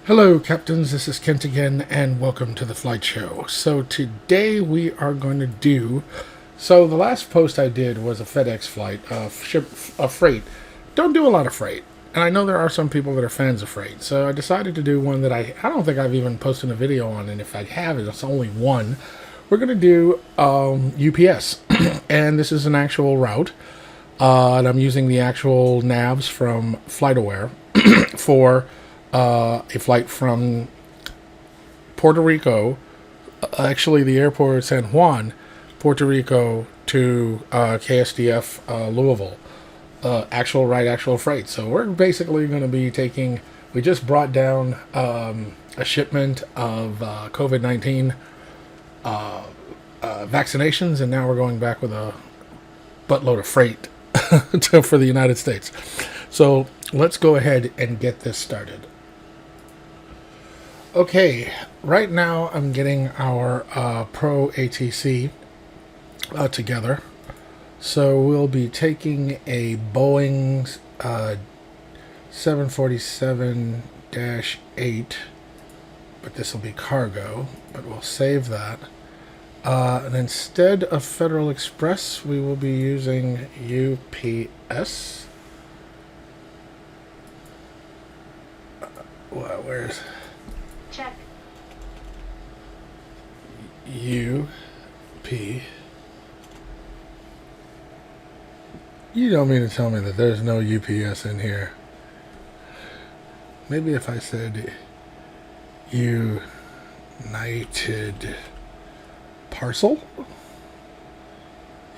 Hello captains, this is Kent again and welcome to the flight show. So today we are going to do, the last post I did was a FedEx flight, freight. Don't do a lot of freight. And I know there are some people that are fans of freight. So I decided to do one that I don't think I've even posted a video on, and if I have, it's only one. We're going to do UPS. And this is an actual route. And I'm using the actual navs from FlightAware for a flight from Puerto Rico, actually the airport San Juan, Puerto Rico to KSDF Louisville. Actual freight. So we're basically going to be taking, we just brought down a shipment of COVID-19 vaccinations, and now we're going back with a buttload of freight for the United States. So let's go ahead and get this started. Okay, right now I'm getting our Pro ATC together. So we'll be taking a Boeing 747-8, but this will be cargo, but we'll save that. And instead of Federal Express, we will be using UPS. Where's check UP? You don't mean to tell me that there's no UPS in here. Maybe if I said United Parcel?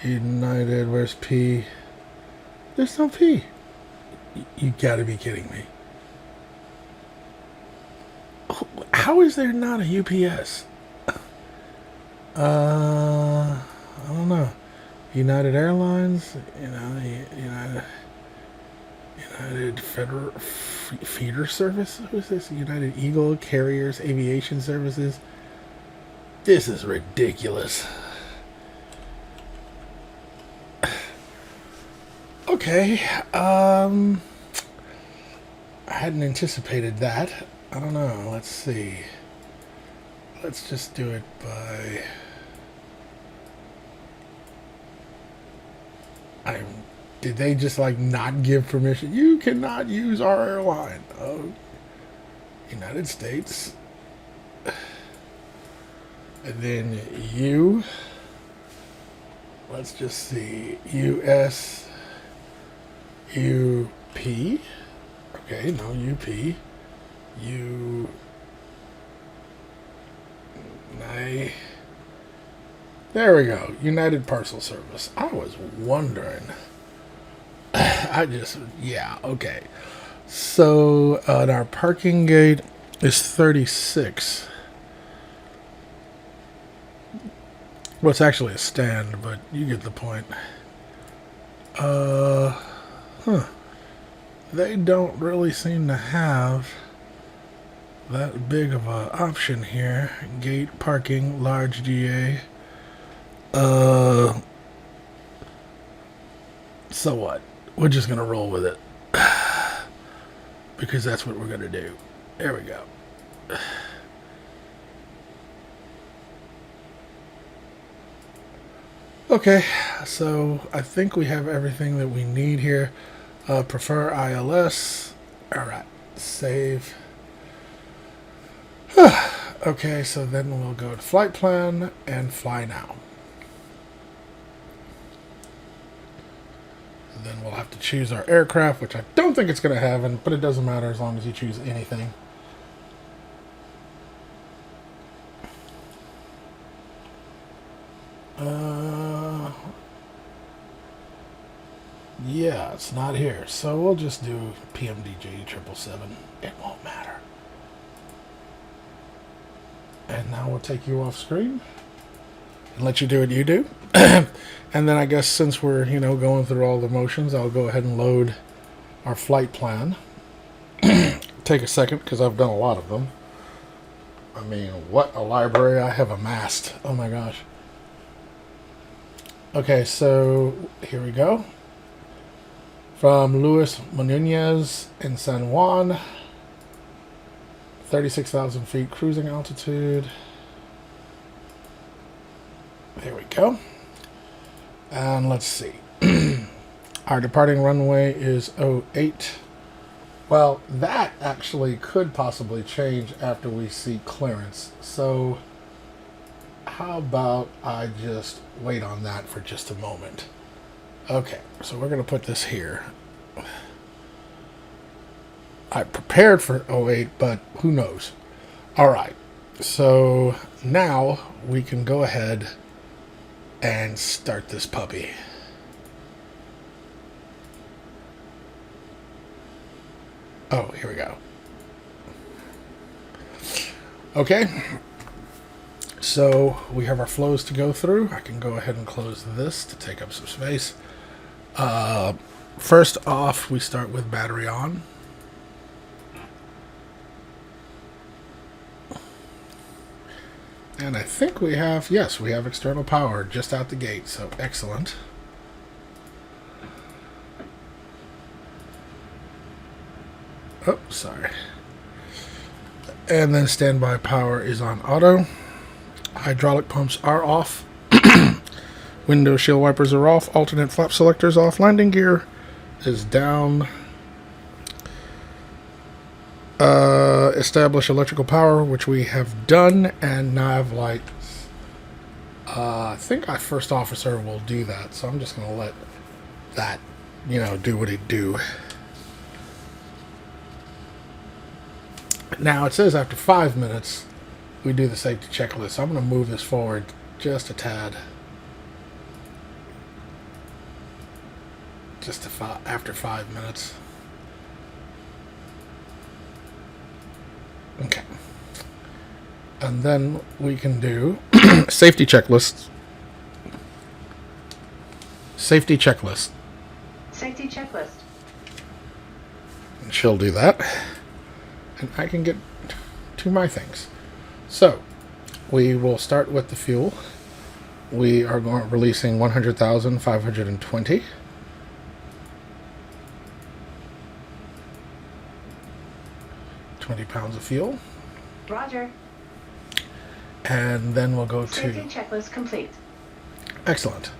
United, where's P? There's no P. You gotta be kidding me. How is there not a UPS? I don't know. United Airlines, United Federal Feeder Service. Who's this? United Eagle Carriers Aviation Services. This is ridiculous. Okay, I hadn't anticipated that. I don't know. Let's see. Let's just do it by... Did they just not give permission? You cannot use our airline. Oh, United States. And then U. Let's just see. US. UP. Okay, no UP. There we go. United Parcel Service. I was wondering. Yeah, okay. So our parking gate is 36. Well, it's actually a stand, but you get the point. They don't really seem to have that big of a option here. Gate parking, large GA. So what? We're just gonna roll with it. Because that's what we're gonna do. There we go. Okay, so I think we have everything that we need here. Prefer ILS. Alright, save. Okay, so then we'll go to flight plan and fly now. And then we'll have to choose our aircraft, which I don't think it's going to have, but it doesn't matter as long as you choose anything. Yeah, it's not here. So we'll just do PMDG 777. It won't matter. And now we'll take you off screen and let you do what you do. And then I guess since we're, going through all the motions, I'll go ahead and load our flight plan. Take a second because I've done a lot of them. I mean, what a library I have amassed. Oh my gosh. Okay, so here we go. From Luis Munoz in San Juan, 36,000 feet cruising altitude. There we go. And let's see. Our departing runway is 08. Well, that actually could possibly change after we see clearance. So how about I just wait on that for just a moment. Okay, so we're going to put this here. I prepared for 08, but who knows? All right, so now we can go ahead and start this puppy. Oh, here we go. Okay, so we have our flows to go through. I can go ahead and close this to take up some space. First off, we start with battery on. And I think we have, yes, we have external power just out the gate, so excellent. Oh, sorry. And then standby power is on auto. Hydraulic pumps are off. Window shield wipers are off. Alternate flap selectors off. Landing gear is down. Establish electrical power, which we have done, and nav lights. I think our first officer will do that, so I'm just going to let that, do what it do. Now, it says after 5 minutes, we do the safety checklist. So I'm going to move this forward just a tad. Just after 5 minutes. Okay. And then we can do safety checklist. Safety checklist. Safety checklist. And she'll do that. And I can get to my things. So, we will start with the fuel. We are releasing 100,520. £20 of fuel. Roger. And then we'll go Safety checklist complete. Excellent.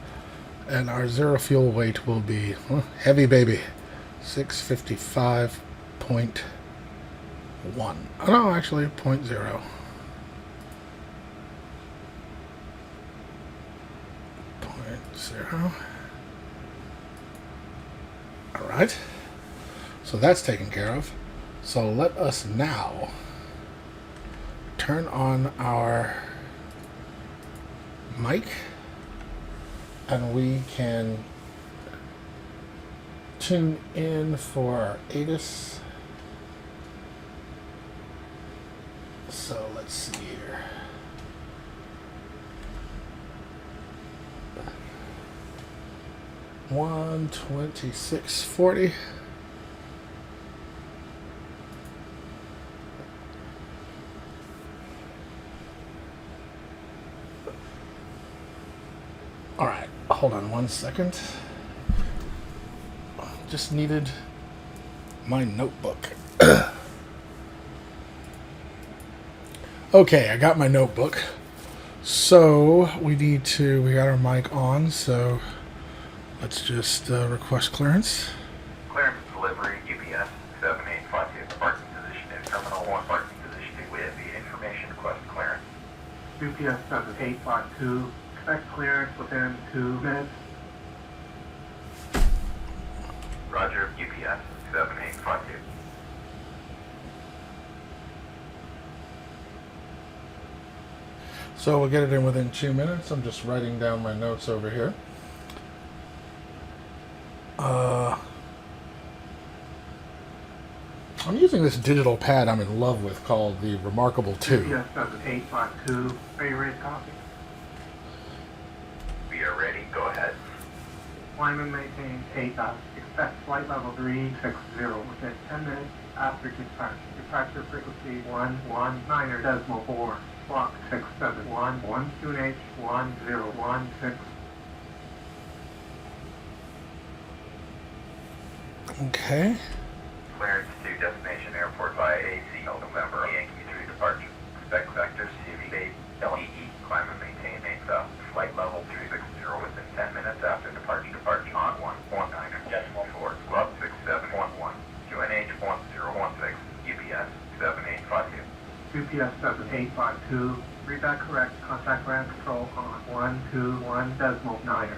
And our zero fuel weight will be heavy baby. 655.1. Oh, no, actually 0.0. 0.0. All right. So that's taken care of. So let us now turn on our mic, and we can tune in for ATIS. So let's see here. $126.40. All right, hold on 1 second. Just needed my notebook. Okay, I got my notebook. So we got our mic on, so let's just request clearance. Clearance delivery, UPS 7852, parking position in Terminal 1, parking position with the information request clearance. UPS 7852, expect clearance within 2 minutes. Roger, UPS 7852. So we'll get it in within 2 minutes. I'm just writing down my notes over here. I'm using this digital pad I'm in love with called the Remarkable 2. UPS 7852, are you ready to copy? We are ready, go ahead. Climb maintain takeoff. Expect flight level 360 within 10 minutes after dispatch. Departure frequency 119.4. Block 671 1QNH 1016. Okay. Clearance to destination airport via AC November. Yankee receiving LEE. Climb and maintain flight level 360 within 10 minutes after departure. Departure on 119. Decimal 4. Club 6711. QNH 1016. UPS 7852. UPS 7852. Read that correct. Contact ground control on 121.9.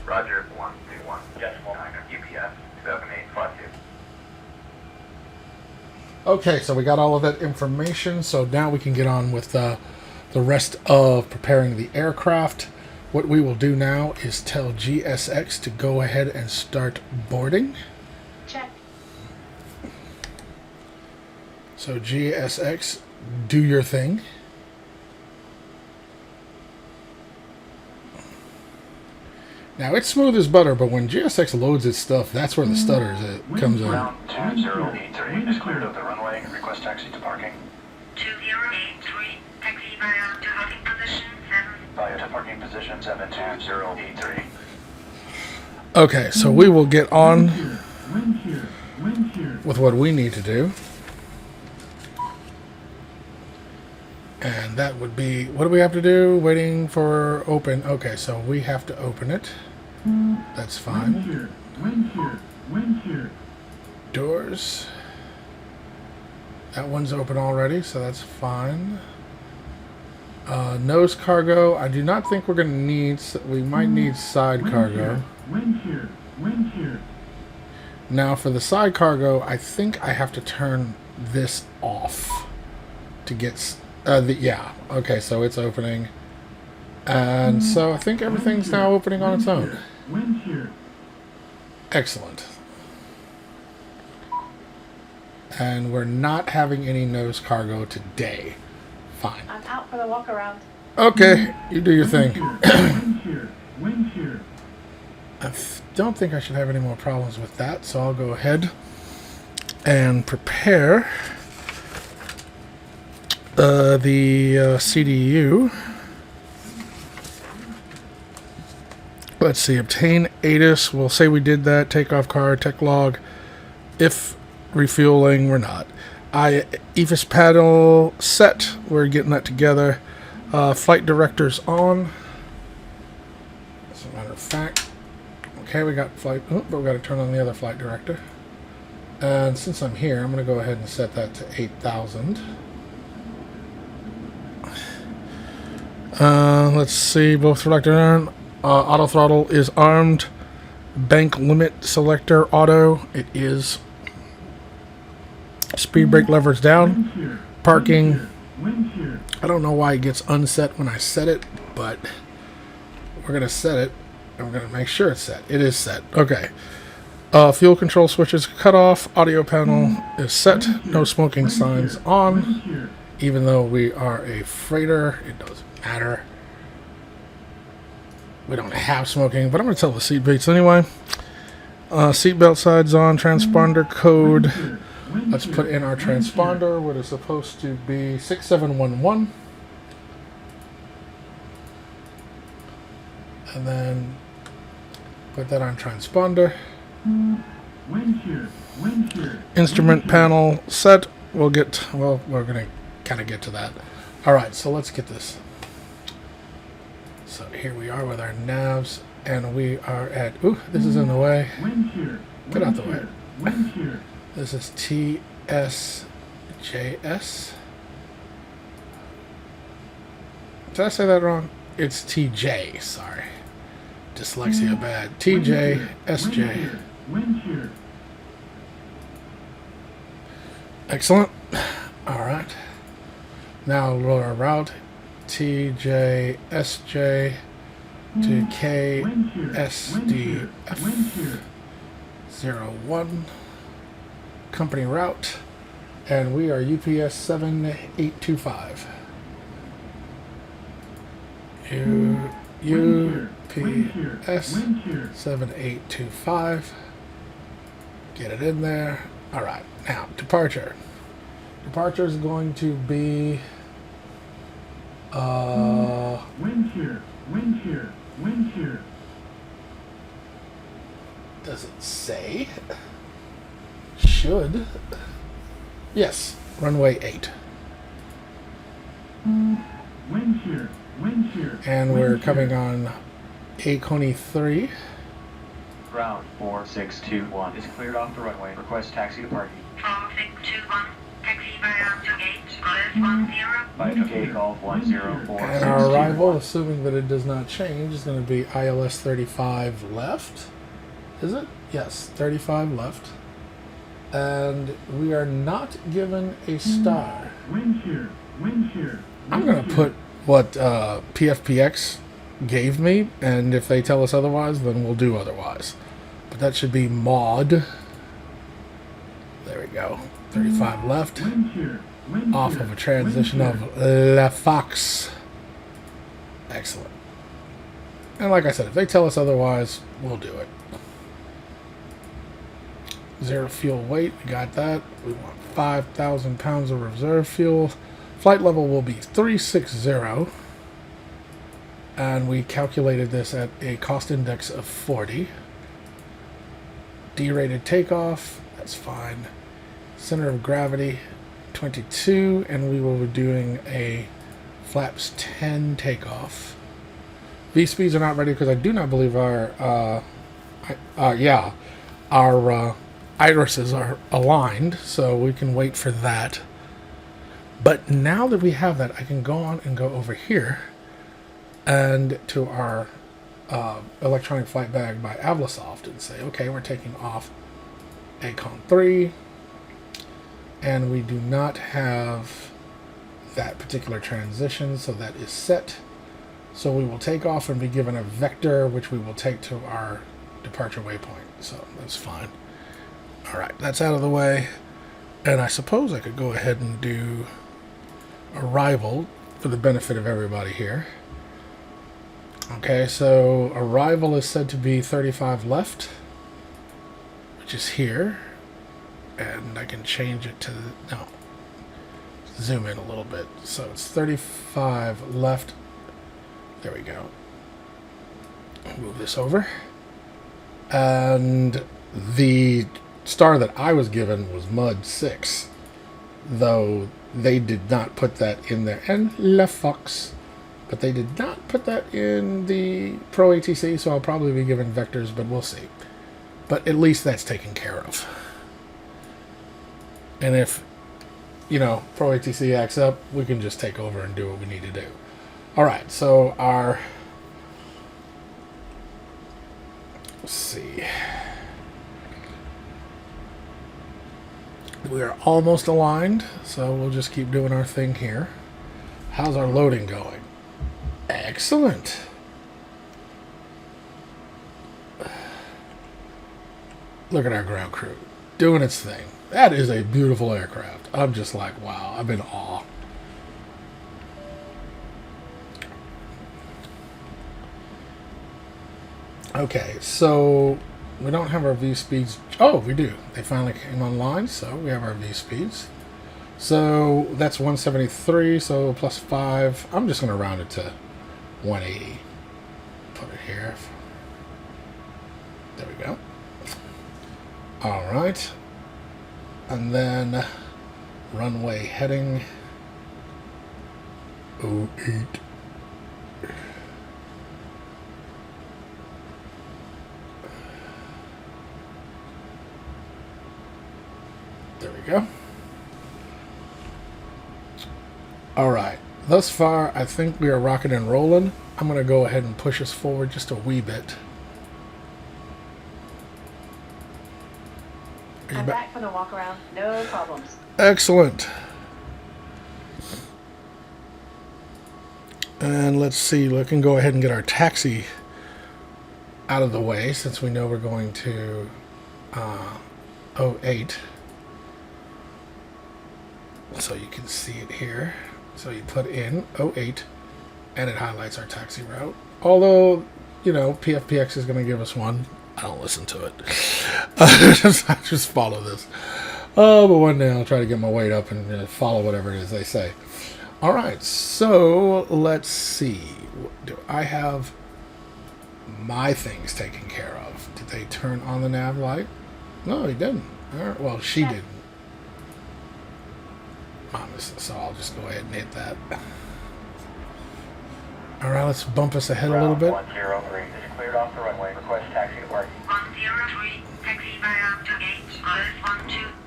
Roger 121. Decimal 9. UPS 7852. Okay, so we got all of that information, so now we can get on with the rest of preparing the aircraft. What we will do now is tell GSX to go ahead and start boarding. Check. So GSX, do your thing. Now it's smooth as butter, but when GSX loads its stuff, that's where the stutters comes in. Ground 2083 is cleared of the runway. Request taxi to parking. 2083, taxi via to parking position 7. Via to parking position 72083. Okay, so we will get on with what we need to do. And that would be, what do we have to do? Waiting for open. Okay, so we have to open it. That's fine. Wind shear. Doors. That one's open already, so that's fine. Nose cargo. I do not think we're going to need, we might need side cargo. Wind shear. Now for the side cargo, I think I have to turn this off to get... yeah, okay, so it's opening. And so I think everything's now opening on its own. Excellent. And we're not having any nose cargo today. Fine. I'm out for the walk around. Okay, you do your thing. Wind shear. I don't think I should have any more problems with that, so I'll go ahead and prepare the CDU. Let's see, obtain ATIS. We'll say we did that. Takeoff card, tech log. If refueling, we're not. EFIS panel set. We're getting that together. Flight directors on. As a matter of fact. Okay, we got flight. Oh, but we got to turn on the other flight director. And since I'm here, I'm going to go ahead and set that to 8,000. Let's see, both selector on. Auto throttle is armed. Bank limit selector auto. It is. Speed brake levers down. Parking. I don't know why it gets unset when I set it, but we're going to set it. And we're going to make sure it's set. It is set. Okay. Fuel control switches cut off. Audio panel is set. No smoking signs on. Even though we are a freighter, it doesn't matter. We don't have smoking, but I'm going to tell the seat belts anyway. Seatbelt sides on. Transponder code. Let's put in our transponder, what is supposed to be 6711. And then put that on transponder. Wind shear. Instrument panel set. We'll get, well, we're going to kind of get to that. All right, so let's get this. So here we are with our navs, and we are at, ooh, this is in the way. Get out the way. This is TSJS. Did I say that wrong? It's TJ, sorry. Dyslexia bad. TJSJ. Excellent. Alright. Now lower route. TJSJ to KSDF 01. Company route. And we are UPS 7825. UPS 7825. Get it in there. Alright, now departure. Departure is going to be Wind shear. Does it say? Should. Yes. runway 8. Wind shear, wind shear. And we're coming on Coney 3. Ground 4621 is cleared off the runway. Request taxi to parking. 4621, taxi via to gate, By Takeoff 104. And our arrival, assuming that it does not change, is going to be ILS 35 left. Is it? Yes, 35 left. And we are not given a star. Wind shear, wind shear. I'm going to put what PFPX gave me, and if they tell us otherwise, then we'll do otherwise. But that should be mod. There we go. 35 left. Wind shear, wind Off shear, of a transition wind of La Fox. Excellent. And like I said, if they tell us otherwise, we'll do it. 0 fuel weight, we got that. We want 5,000 pounds of reserve fuel. Flight level will be 360. And we calculated this at a cost index of 40. D-rated takeoff, that's fine. Center of gravity, 22. And we will be doing a flaps 10 takeoff. V-speeds are not ready because I do not believe our irises are aligned, so we can wait for that. But now that we have that, I can go on and go over here and to our electronic flight bag by Avlasoft and say, okay, we're taking off Acon 3, and we do not have that particular transition, so that is set. So we will take off and be given a vector, which we will take to our departure waypoint. So that's fine. All right, that's out of the way. And I suppose I could go ahead and do arrival for the benefit of everybody here. Okay, so arrival is said to be 35 left, which is here. And I can change it to, no, zoom in a little bit. So it's 35 left. There we go. Move this over. And the star that I was given was Mud 6, though they did not put that in there. And La Fox, but they did not put that in the Pro ATC, so I'll probably be given vectors, but we'll see. But at least that's taken care of. And if, you know, Pro ATC acts up, we can just take over and do what we need to do. All right, so our, let's see. We are almost aligned, so we'll just keep doing our thing here. How's our loading going? Excellent. Look at our ground crew doing its thing. That is a beautiful aircraft. I'm just like, wow, I'm in awe. Okay, so we don't have our V-speeds. Oh, we do. They finally came online, so we have our V-speeds. So that's 173, so plus 5. I'm just going to round it to 180. Put it here. There we go. All right. And then runway heading 08. There we go. All right. Thus far, I think we are rocking and rolling. I'm going to go ahead and push us forward just a wee bit. I'm back from the walk around. No problems. Excellent. And let's see. We can go ahead and get our taxi out of the way since we know we're going to 08. So you can see it here. So you put in 08 and it highlights our taxi route. Although, you know, PFPX is going to give us one. I don't listen to it. I just follow this. Oh, but one day I'll try to get my weight up and follow whatever it is they say. All right, so let's see. Do I have my things taken care of? Did they turn on the nav light? No, they didn't. All right, well, she didn't. So I'll just go ahead and hit that. All right, let's bump us ahead a little bit. 103 is cleared off the runway. Request taxi to parking. 103, taxi via to gate, 12.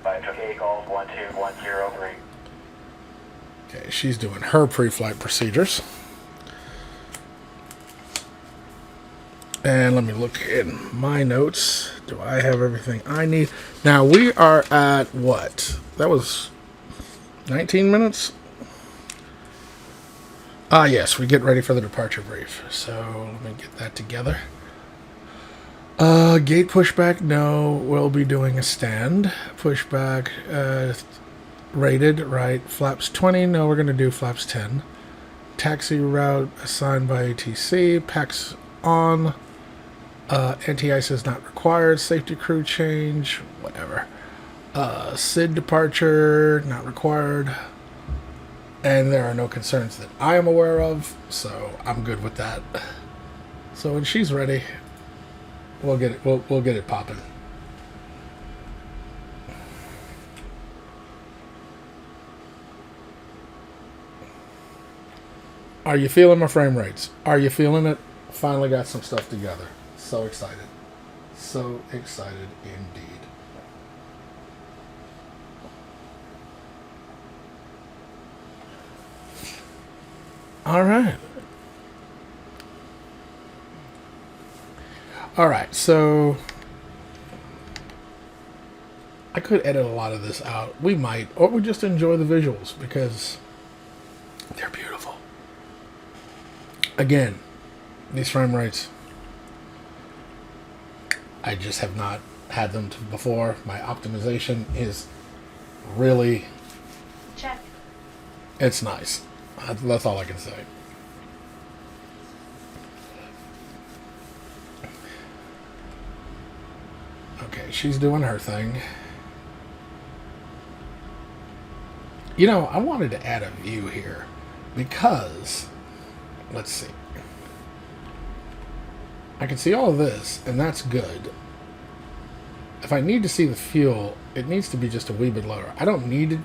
By Takeoff 12103. Okay, she's doing her pre-flight procedures. And let me look in my notes. Do I have everything I need? Now, we are at what? That was 19 minutes? Ah, yes, we get ready for the departure brief. So, let me get that together. Gate pushback, no. We'll be doing a stand. Pushback, rated, right. Flaps 20, no, we're going to do flaps 10. Taxi route assigned by ATC. Packs on. Anti-ice is not required. Safety crew change, whatever. SID departure, not required. And there are no concerns that I am aware of, so I'm good with that. So when she's ready, we'll get it. We'll get it popping. Are you feeling my frame rates? Are you feeling it? Finally got some stuff together. So excited. So excited indeed. All right. All right, so I could edit a lot of this out. We might, or we just enjoy the visuals because they're beautiful. Again, these frame rates, I just have not had them before. My optimization is really, Check. it's nice. That's all I can say. Okay, she's doing her thing. You know, I wanted to add a view here because, let's see. I can see all of this, and that's good. If I need to see the fuel, it needs to be just a wee bit lower. I don't need to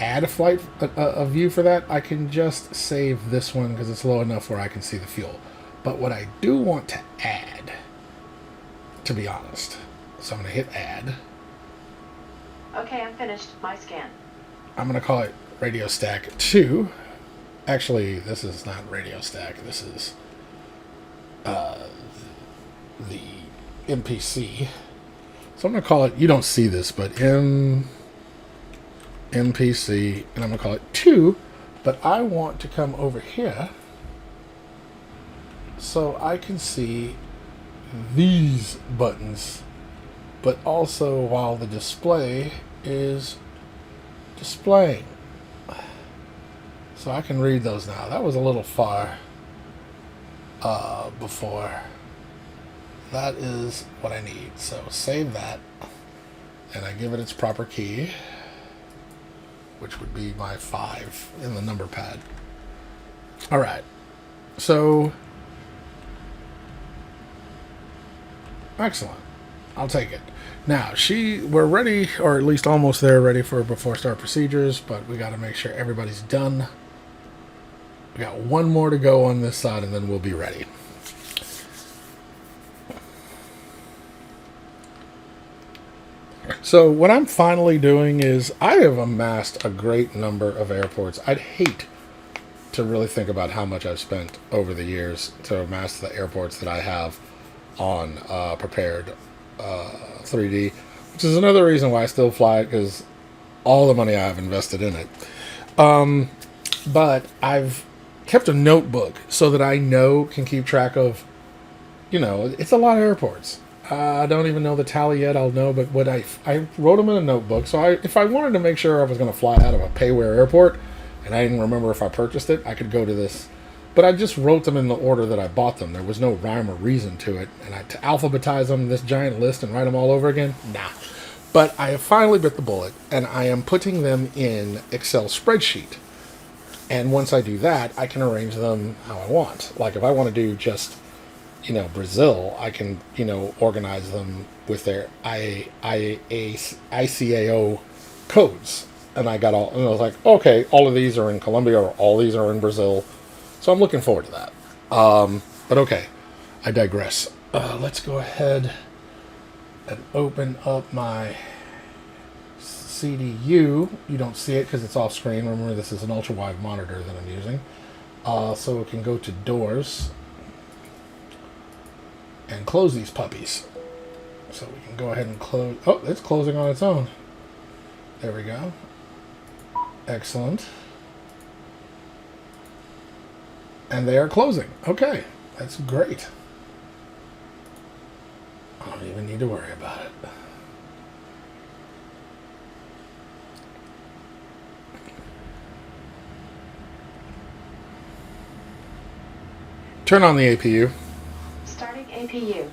add a view for that. I can just save this one because it's low enough where I can see the fuel. But what I do want to add, to be honest, so I'm going to hit add. Okay, I'm finished. My scan. I'm going to call it Radio Stack 2. Actually, this is not Radio Stack. This is the MPC. So I'm going to call it, you don't see this, but MPC, and I'm going to call it 2, but I want to come over here so I can see these buttons, but also while the display is displaying. So I can read those now. That was a little far before. That is what I need. So save that, and I give it its proper key, which would be my 5 in the number pad. All right. So excellent. I'll take it. Now, we're ready, or at least almost there, ready for before start procedures, but we got to make sure everybody's done. We got one more to go on this side, and then we'll be ready. So what I'm finally doing is I have amassed a great number of airports. I'd hate to really think about how much I've spent over the years to amass the airports that I have on Prepar3D, which is another reason why I still fly it, because all the money I have invested in it. But I've kept a notebook so that I can keep track of, it's a lot of airports. I don't even know the tally yet. I'll know, but what I wrote them in a notebook. So if I wanted to make sure I was going to fly out of a payware airport, and I didn't remember if I purchased it, I could go to this. But I just wrote them in the order that I bought them. There was no rhyme or reason to it. And to alphabetize them in this giant list and write them all over again, nah. But I have finally bit the bullet, and I am putting them in Excel spreadsheet. And once I do that, I can arrange them how I want. Like if I want to do just, Brazil, I can, organize them with their ICAO codes. and I got all, and I was like, okay, all of these are in Colombia or all these are in Brazil. So I'm looking forward to that. But okay, I digress. Let's go ahead and open up my CDU. You don't see it because it's off screen. Remember, this is an ultra-wide monitor that I'm using. So we can go to doors and close these puppies. So we can go ahead and close. Oh, it's closing on its own. There we go. Excellent. And they are closing. Okay, that's great. I don't even need to worry about it. Turn on the APU. Starting APU.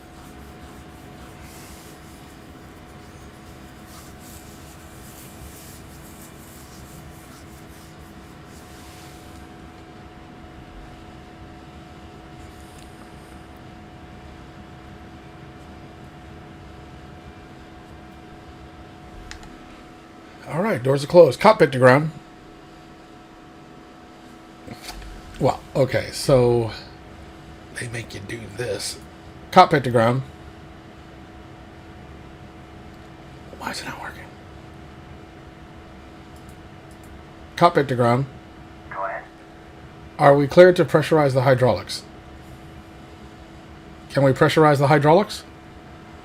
All right, doors are closed. Cockpit to ground. Well, okay, so they make you do this. Cockpit to ground. Why is it not working? Cockpit to ground. Go ahead. Are we cleared to pressurize the hydraulics? Can we pressurize the hydraulics?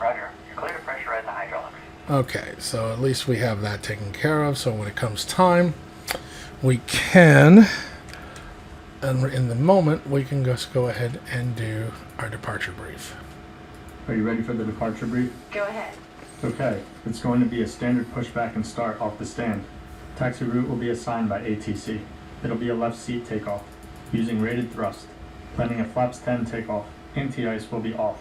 Roger. You're clear to pressurize the hydraulics. Okay, so at least we have that taken care of. So when it comes time, we can, and in the moment, we can just go ahead and do our departure brief. Are you ready for the departure brief? Go ahead. Okay, it's going to be a standard pushback and start off the stand. Taxi route will be assigned by ATC. It'll be a left seat takeoff, using rated thrust. Planning a flaps 10 takeoff. Anti-ice will be off.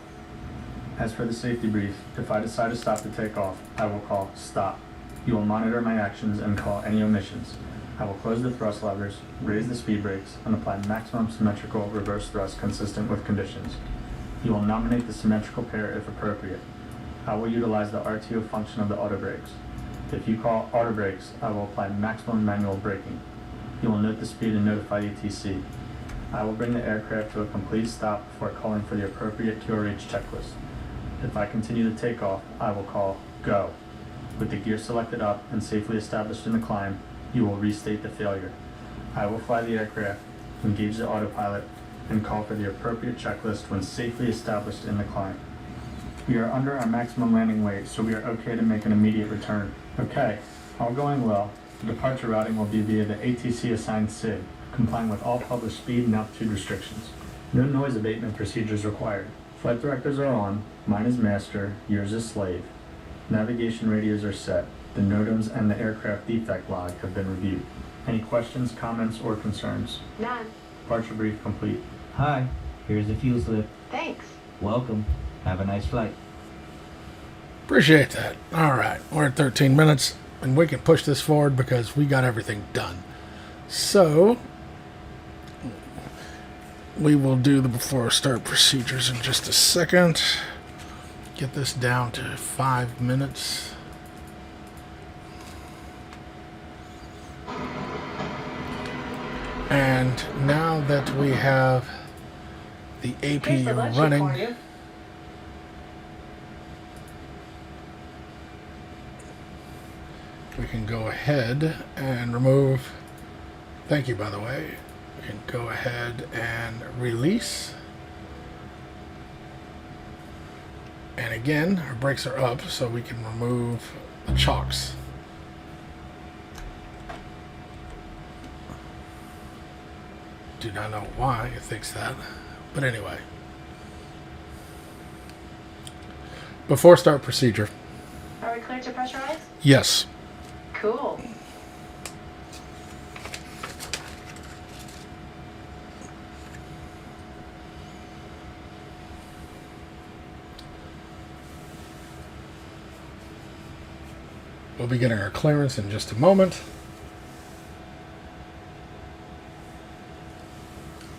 As for the safety brief, if I decide to stop the takeoff, I will call stop. You will monitor my actions and call any omissions. I will close the thrust levers, raise the speed brakes, and apply maximum symmetrical reverse thrust consistent with conditions. You will nominate the symmetrical pair if appropriate. I will utilize the RTO function of the auto brakes. If you call auto brakes, I will apply maximum manual braking. You will note the speed and notify ATC. I will bring the aircraft to a complete stop before calling for the appropriate QRH checklist. If I continue the takeoff, I will call go. With the gear selected up and safely established in the climb, you will restate the failure. I will fly the aircraft, engage the autopilot, and call for the appropriate checklist when safely established in the climb. We are under our maximum landing weight, so we are okay to make an immediate return. Okay, all going well. The departure routing will be via the ATC assigned SIG, complying with all published speed and altitude restrictions. No noise abatement procedures required. Flight directors are on, mine is master, yours is slave. Navigation radios are set. The NOTAMs and the aircraft defect log have been reviewed. Any questions, comments, or concerns? None. Departure brief complete. Hi, here's the fuel slip. Thanks. Welcome. Have a nice flight. Appreciate that. All right, we're at 13 minutes, and we can push this forward because we got everything done. So, we will do the before start procedures in just a second. Get this down to 5 minutes. And now that we have the Here's the APU lunch running, for you. we can go ahead and remove, thank you by the way, we can go ahead and release. And again, our brakes are up, so we can remove the chocks. Do not know why it thinks that, but anyway. Before start procedure. Are we clear to pressurize? Yes. Cool. We'll be getting our clearance in just a moment.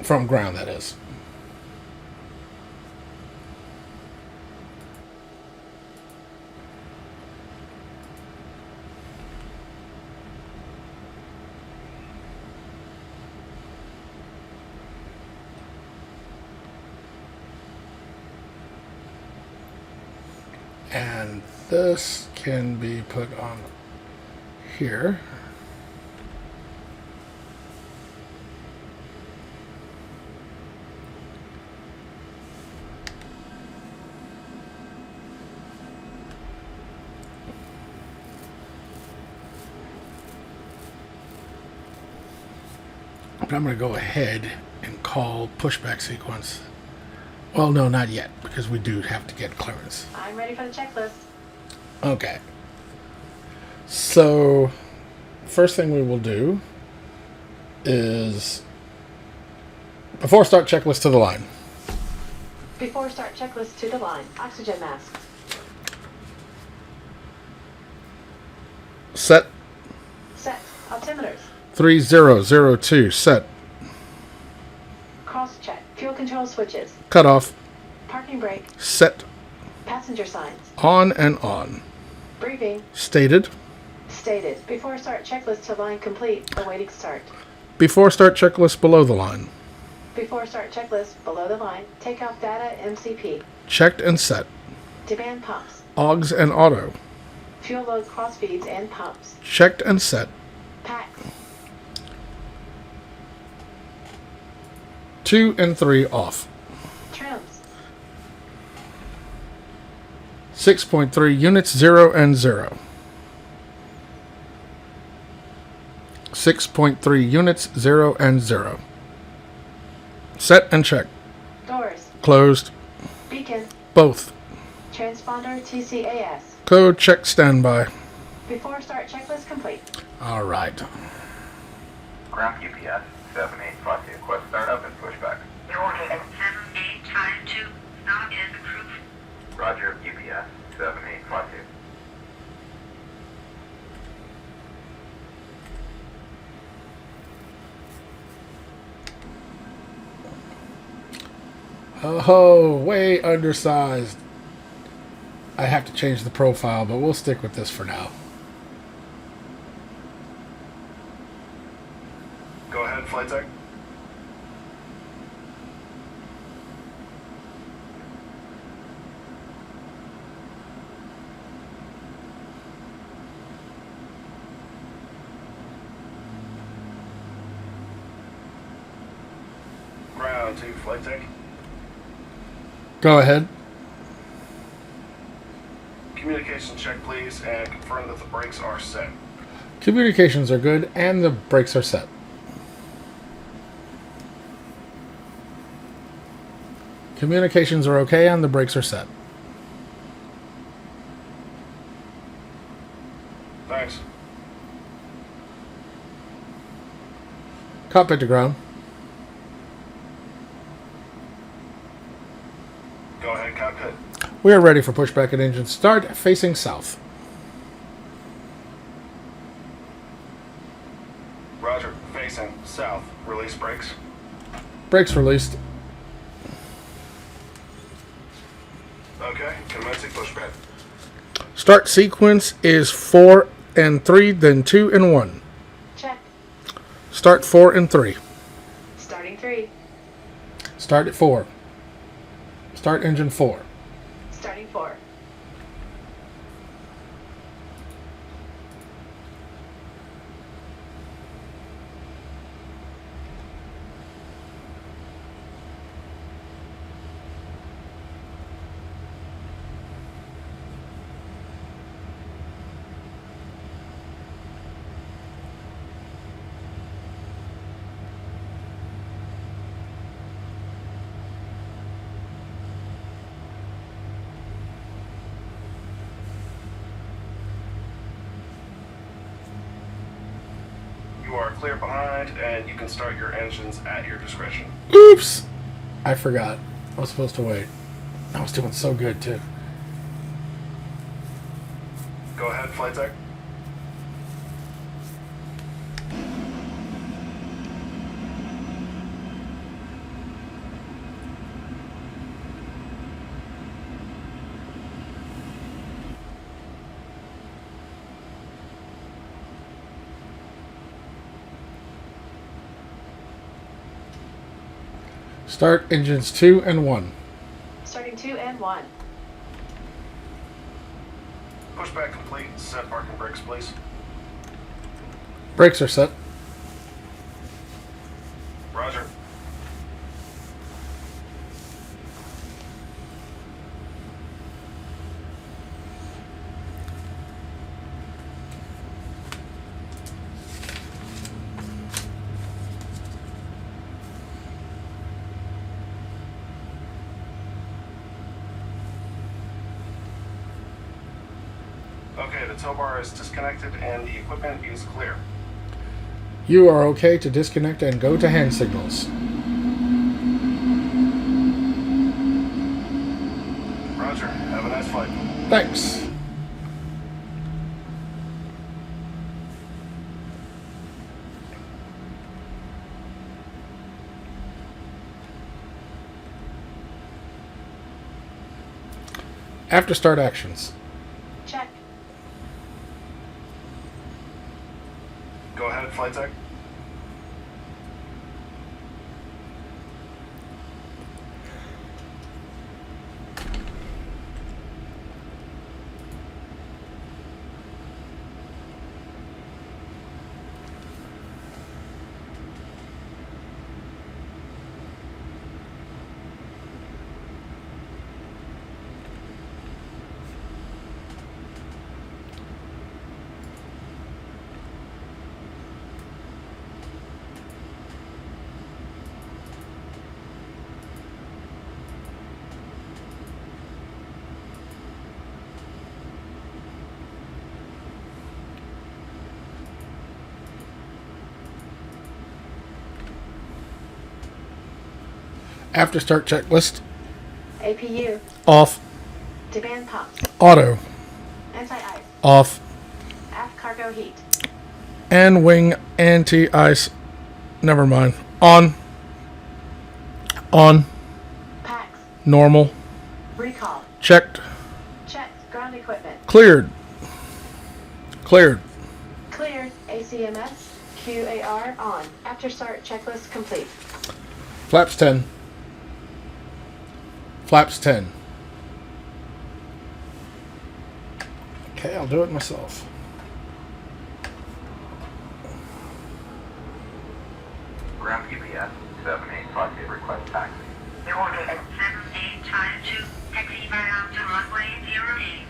From ground, that is. And this can be put on here. But I'm going to go ahead and call pushback sequence. Well, no, not yet, because we do have to get clearance. I'm ready for the checklist. Okay. So, first thing we will do is, before start checklist to the line. Before start checklist to the line. Oxygen mask. Set. Set. Altimeters. 3002. Set. Cross check. Fuel control switches. Cut off. Parking brake. Set. Passenger signs. On and on. Briefing. Stated. Stated. Before start checklist to line complete. Awaiting start. Before start checklist below the line. Before start checklist below the line. Takeoff data MCP. Checked and set. Demand pumps. Augs and auto. Fuel load cross feeds and pumps. Checked and set. Packs. 2 and 3 off. Trims. 6.3 units 0 and 0. 6.3 units 0 and 0. Set and check. Doors. Closed. Beacon. Both. Transponder TCAS. Code check standby. Before start checklist complete. All right. Ground UPS 7852. Request startup and pushback. Your order is 7852. Stop is approved. Roger, UPS 7852. Oh, way undersized. I have to change the profile, but we'll stick with this for now. Go ahead, flight deck. Ground to flight deck. Go ahead. Communication check, please, and confirm that the brakes are set. Communications are good, and the brakes are set. Communications are okay, and the brakes are set. Thanks. Cockpit to ground. Go ahead, cockpit. We are ready for pushback and engine start, facing south. Roger, facing south. Release brakes. Brakes released. Okay, commencing pushback. Start sequence is 4 and 3, then 2 and 1. Check. Start 4 and 3. Starting 3. Start at 4. Start engine 4. Starting 4. You are clear behind, and you can start your engines at your discretion. Oops! I forgot. I was supposed to wait. I was doing so good, too. Go ahead, flight deck. Start engines 2 and 1. Starting 2 and 1. pushback complete. Set parking brakes, please. Brakes are set. Roger. Okay, the tow bar is disconnected and the equipment is clear. You are okay to disconnect and go to hand signals. Roger. Have a nice flight. Thanks. After start actions. Check. Go ahead, flight tech. After start checklist. APU. Off. Demand pumps. Auto. Anti-ice. Off. Aft cargo heat. And wing anti-ice. Never mind. On. On. Packs. Normal. Recall. Checked. Checked. Ground equipment. Cleared. Cleared. Cleared. ACMS. QAR on. After start checklist complete. Flaps 10. Flaps 10. Okay, I'll do it myself. Ground GPS 785 request taxi. The order is 7852, taxi via to runway 08.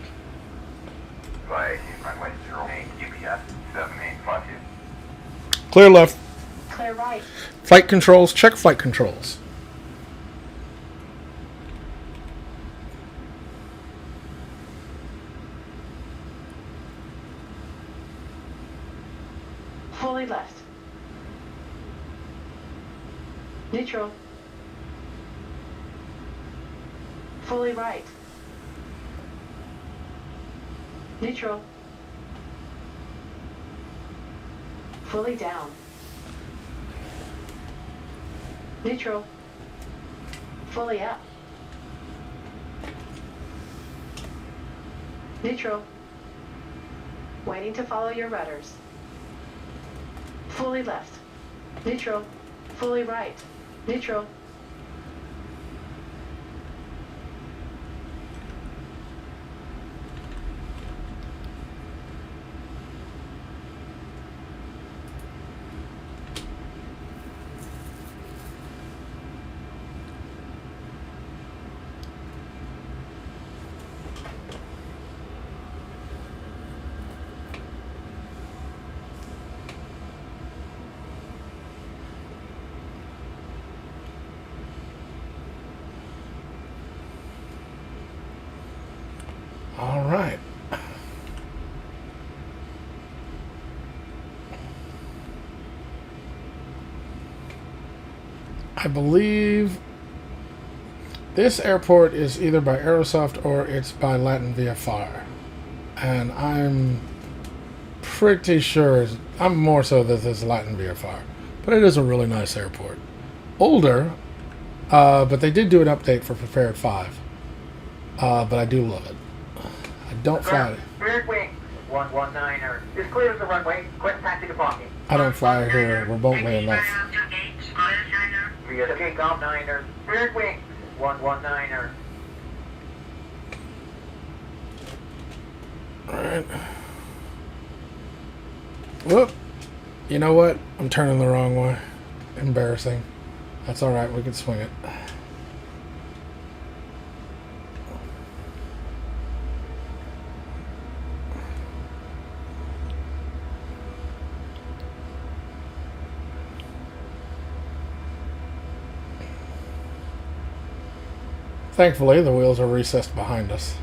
Via runway 08, GPS 7852. Clear left. Clear right. Flight controls. Check flight controls. Fully left. Neutral. Fully right. Neutral. Fully down. Neutral. Fully up. Neutral. Waiting to follow your rudders. Fully left. Neutral. Fully right. Neutral. All right. I believe this airport is either by Aerosoft or it's by LatinVFR. And I'm pretty sure, I'm more so that this is LatinVFR. But it is a really nice airport. Older, but they did do an update for Prepar3D 5. But I do love it. I don't fly it. Spirit wing 119er is clear of the runway. Quick taxi to parking. I don't fly here remotely enough. Via the Takeoff 9er. Spirit wing 119er. Alright. Whoop. You know what? I'm turning the wrong way. Embarrassing. That's alright, we can swing it. Thankfully, the wheels are recessed behind us.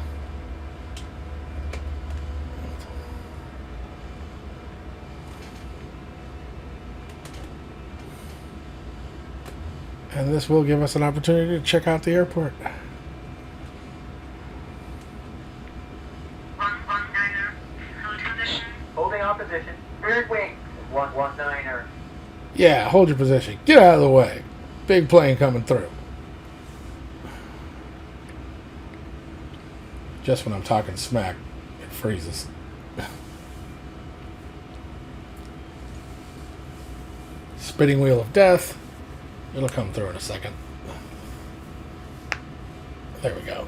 And this will give us an opportunity to check out the airport. 119er, hold position. Holding our position. Spirit wings. 119er. Yeah, hold your position. Get out of the way. Big plane coming through. Just when I'm talking smack, it freezes. Spinning wheel of death. It'll come through in a second. There we go.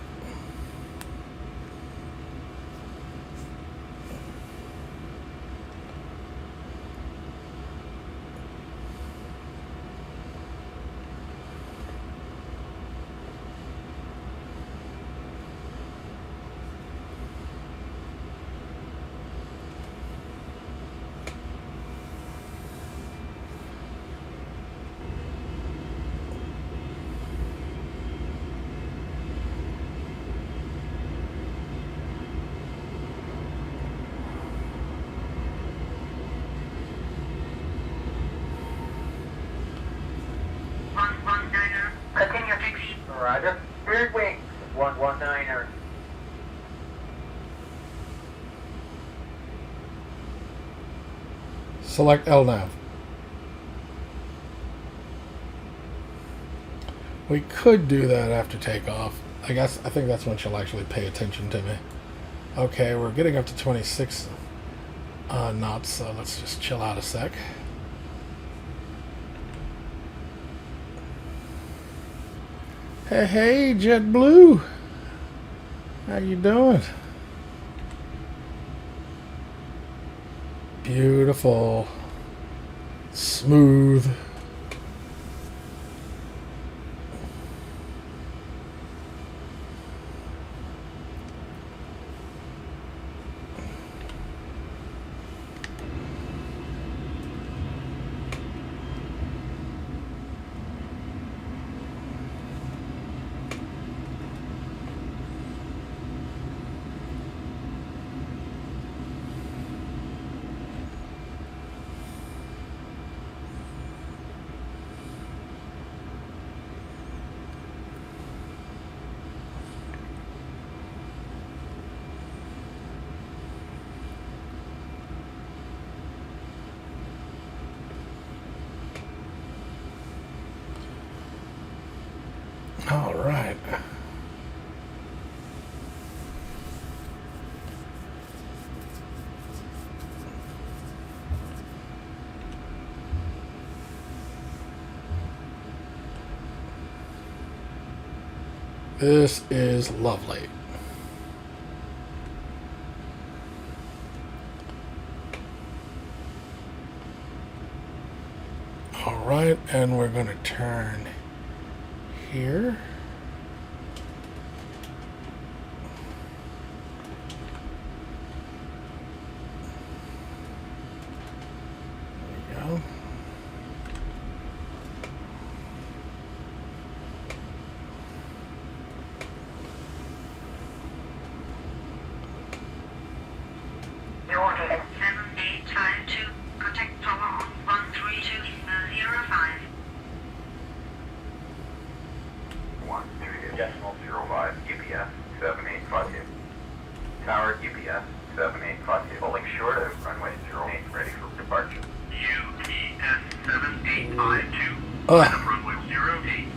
Continue taxi. Roger. Spirit wings. 119er. Select LNAV. We could do that after takeoff. I think that's when she'll actually pay attention to me. Okay, we're getting up to 26 knots, so let's just chill out a sec. Hey, JetBlue. How you doing? Beautiful. Smooth. All right. This is lovely. All right, and we're going to turn here. There we go. Your order 7852. Contact tower on 132.05. 1.0.5 UPS 7852. Tower UPS 7852. Holding short of runway 08, ready for departure. UPS 7852. Ugh. Runway 08.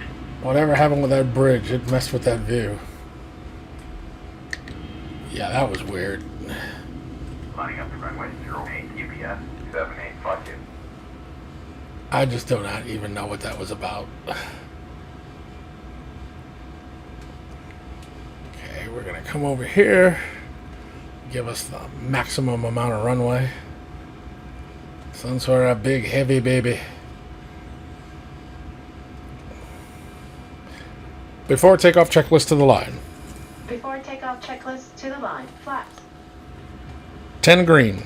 Whatever happened with that bridge? It messed with that view. Yeah, that was weird. Lining up to runway 08, UPS 7852. I just do not even know what that was about. Okay, we're gonna come over here. give us the maximum amount of runway. Some sort of big heavy baby. Before takeoff, checklist to the line. Before takeoff, checklist to the line. Flaps. 10 green.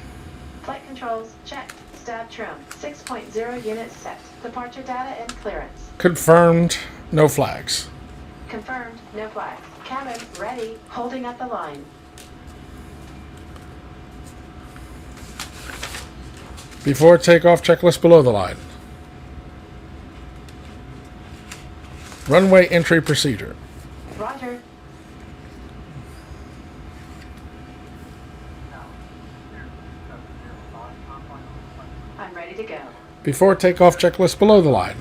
Flight controls checked. Stab trim 6.0 units set. Departure data and clearance. Confirmed. No flags. Confirmed. No flags. Cabin ready. Holding at the line. Before takeoff, checklist below the line. Runway entry procedure. Roger. I'm ready to go. Before takeoff, checklist below the line.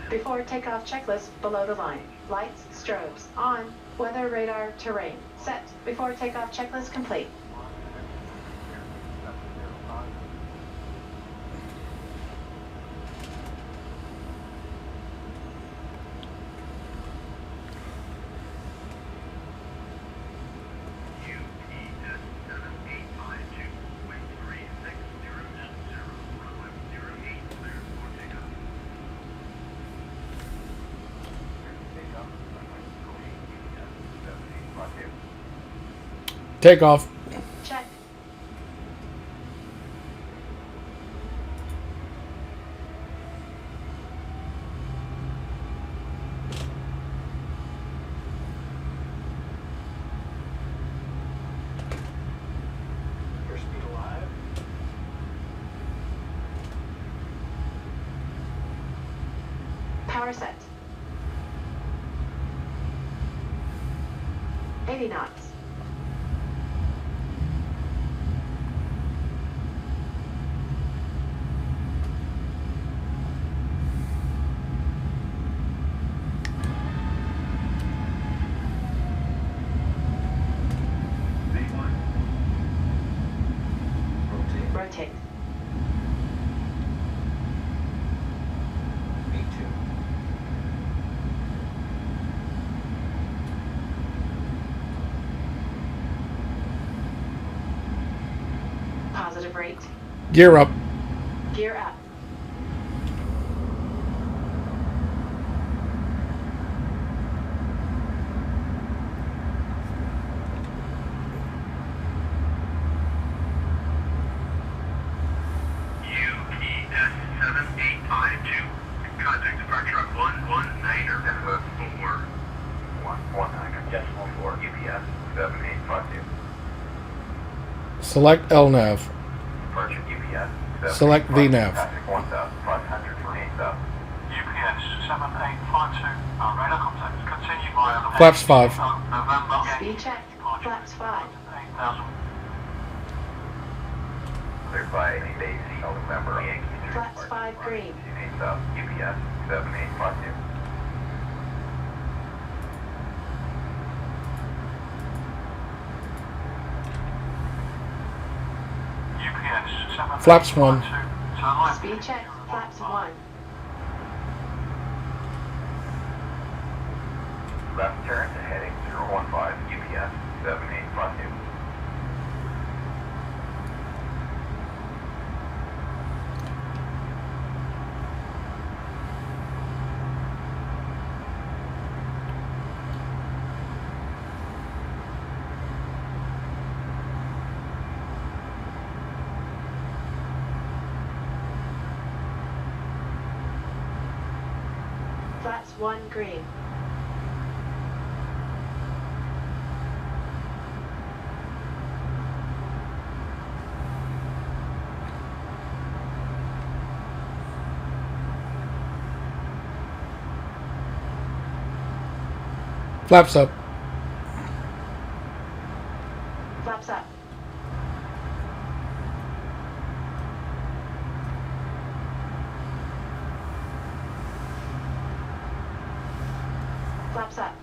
Before takeoff, checklist below the line. Lights, strobes on. Weather radar terrain set. Before takeoff, checklist complete. Takeoff. Check. Power set. 80 knots. Rotate. Positive rate. Gear up. Gear up. UPS 7852. Contact departure of 119er. FS4. 119er. Decimal 4. UPS 7852. Select LNAV. Departure UPS. Select VNAV. Traffic 1,500 for 8,000. UPS 7852. Radar contact. Continue via Flaps 5. November. Speed check. Flaps 5. 8,000. Cleared by AC November. Flaps 5 green. 8,000. UPS 7852. UPS 7852. Flaps 1. Turn left. Speed check. Flaps 1. Left turn to heading 015. UPS 7852. Flaps 1 green. Flaps up. Flaps up. Flaps up.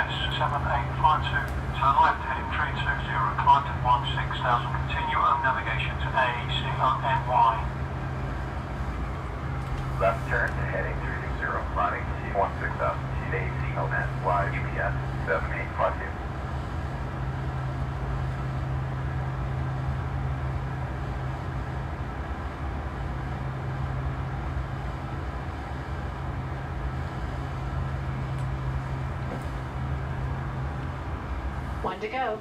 UPS 7852, turn left heading 320, climb to 16,000, continue on navigation to ACONY. Left turn to heading 320, climbing to 16,000 to ACONY, UPS 7852. One to go.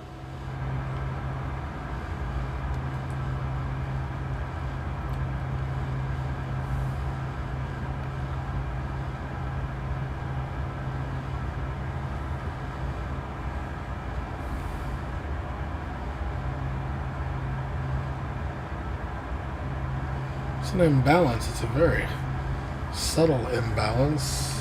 It's an imbalance. It's a very subtle imbalance.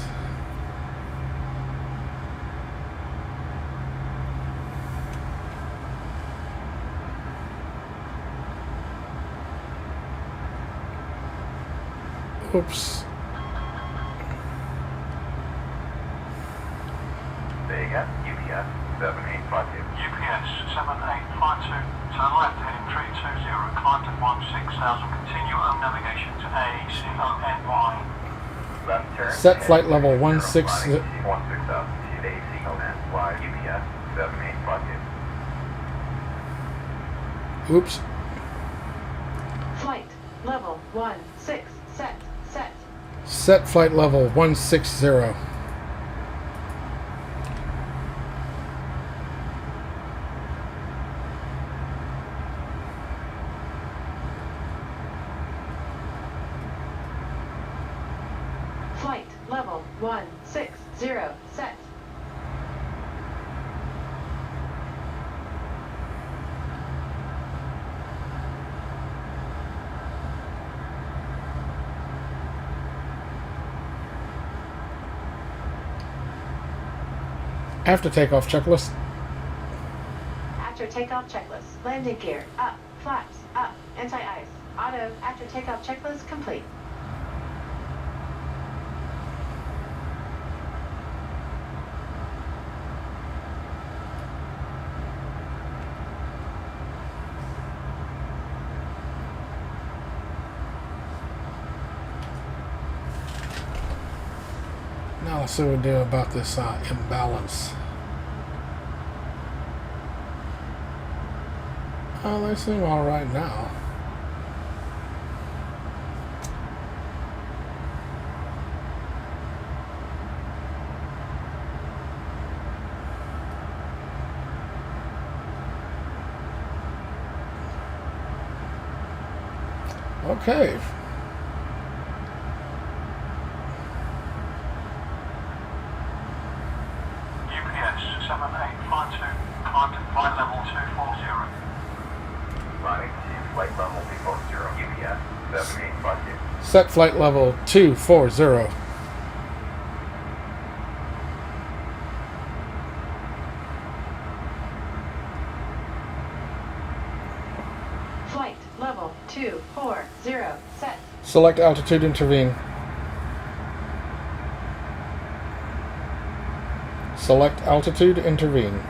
Oops. There you go. UPS 7852. UPS 7852, turn left heading 320, climb to 16,000, continue on navigation to ACONY. Left turn. Set flight level 16. 16,000 to ACONY, UPS 7852. Oops. Flight level 16 set. Set flight level 160. Flight level 160 set. After takeoff checklist. After takeoff checklist. Landing gear up. Flaps up. Anti-ice. Auto. After takeoff checklist complete. Now let's see what we do about this imbalance. Oh, they seem all right now. Okay. UPS 7852, climb to flight level 240. Climbing to flight level 240, UPS 7852. Set flight level 240. Flight level 240 set. Select altitude, intervene. Select altitude, intervene.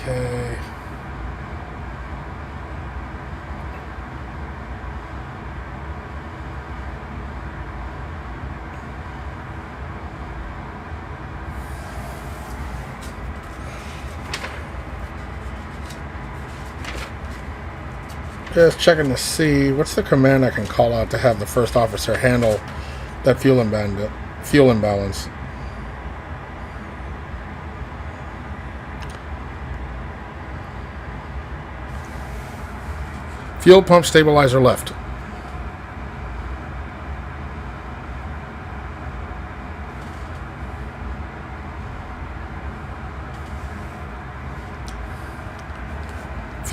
Okay. Just checking to see what's the command I can call out to have the first officer handle that fuel imbalance. Fuel pump stabilizer left.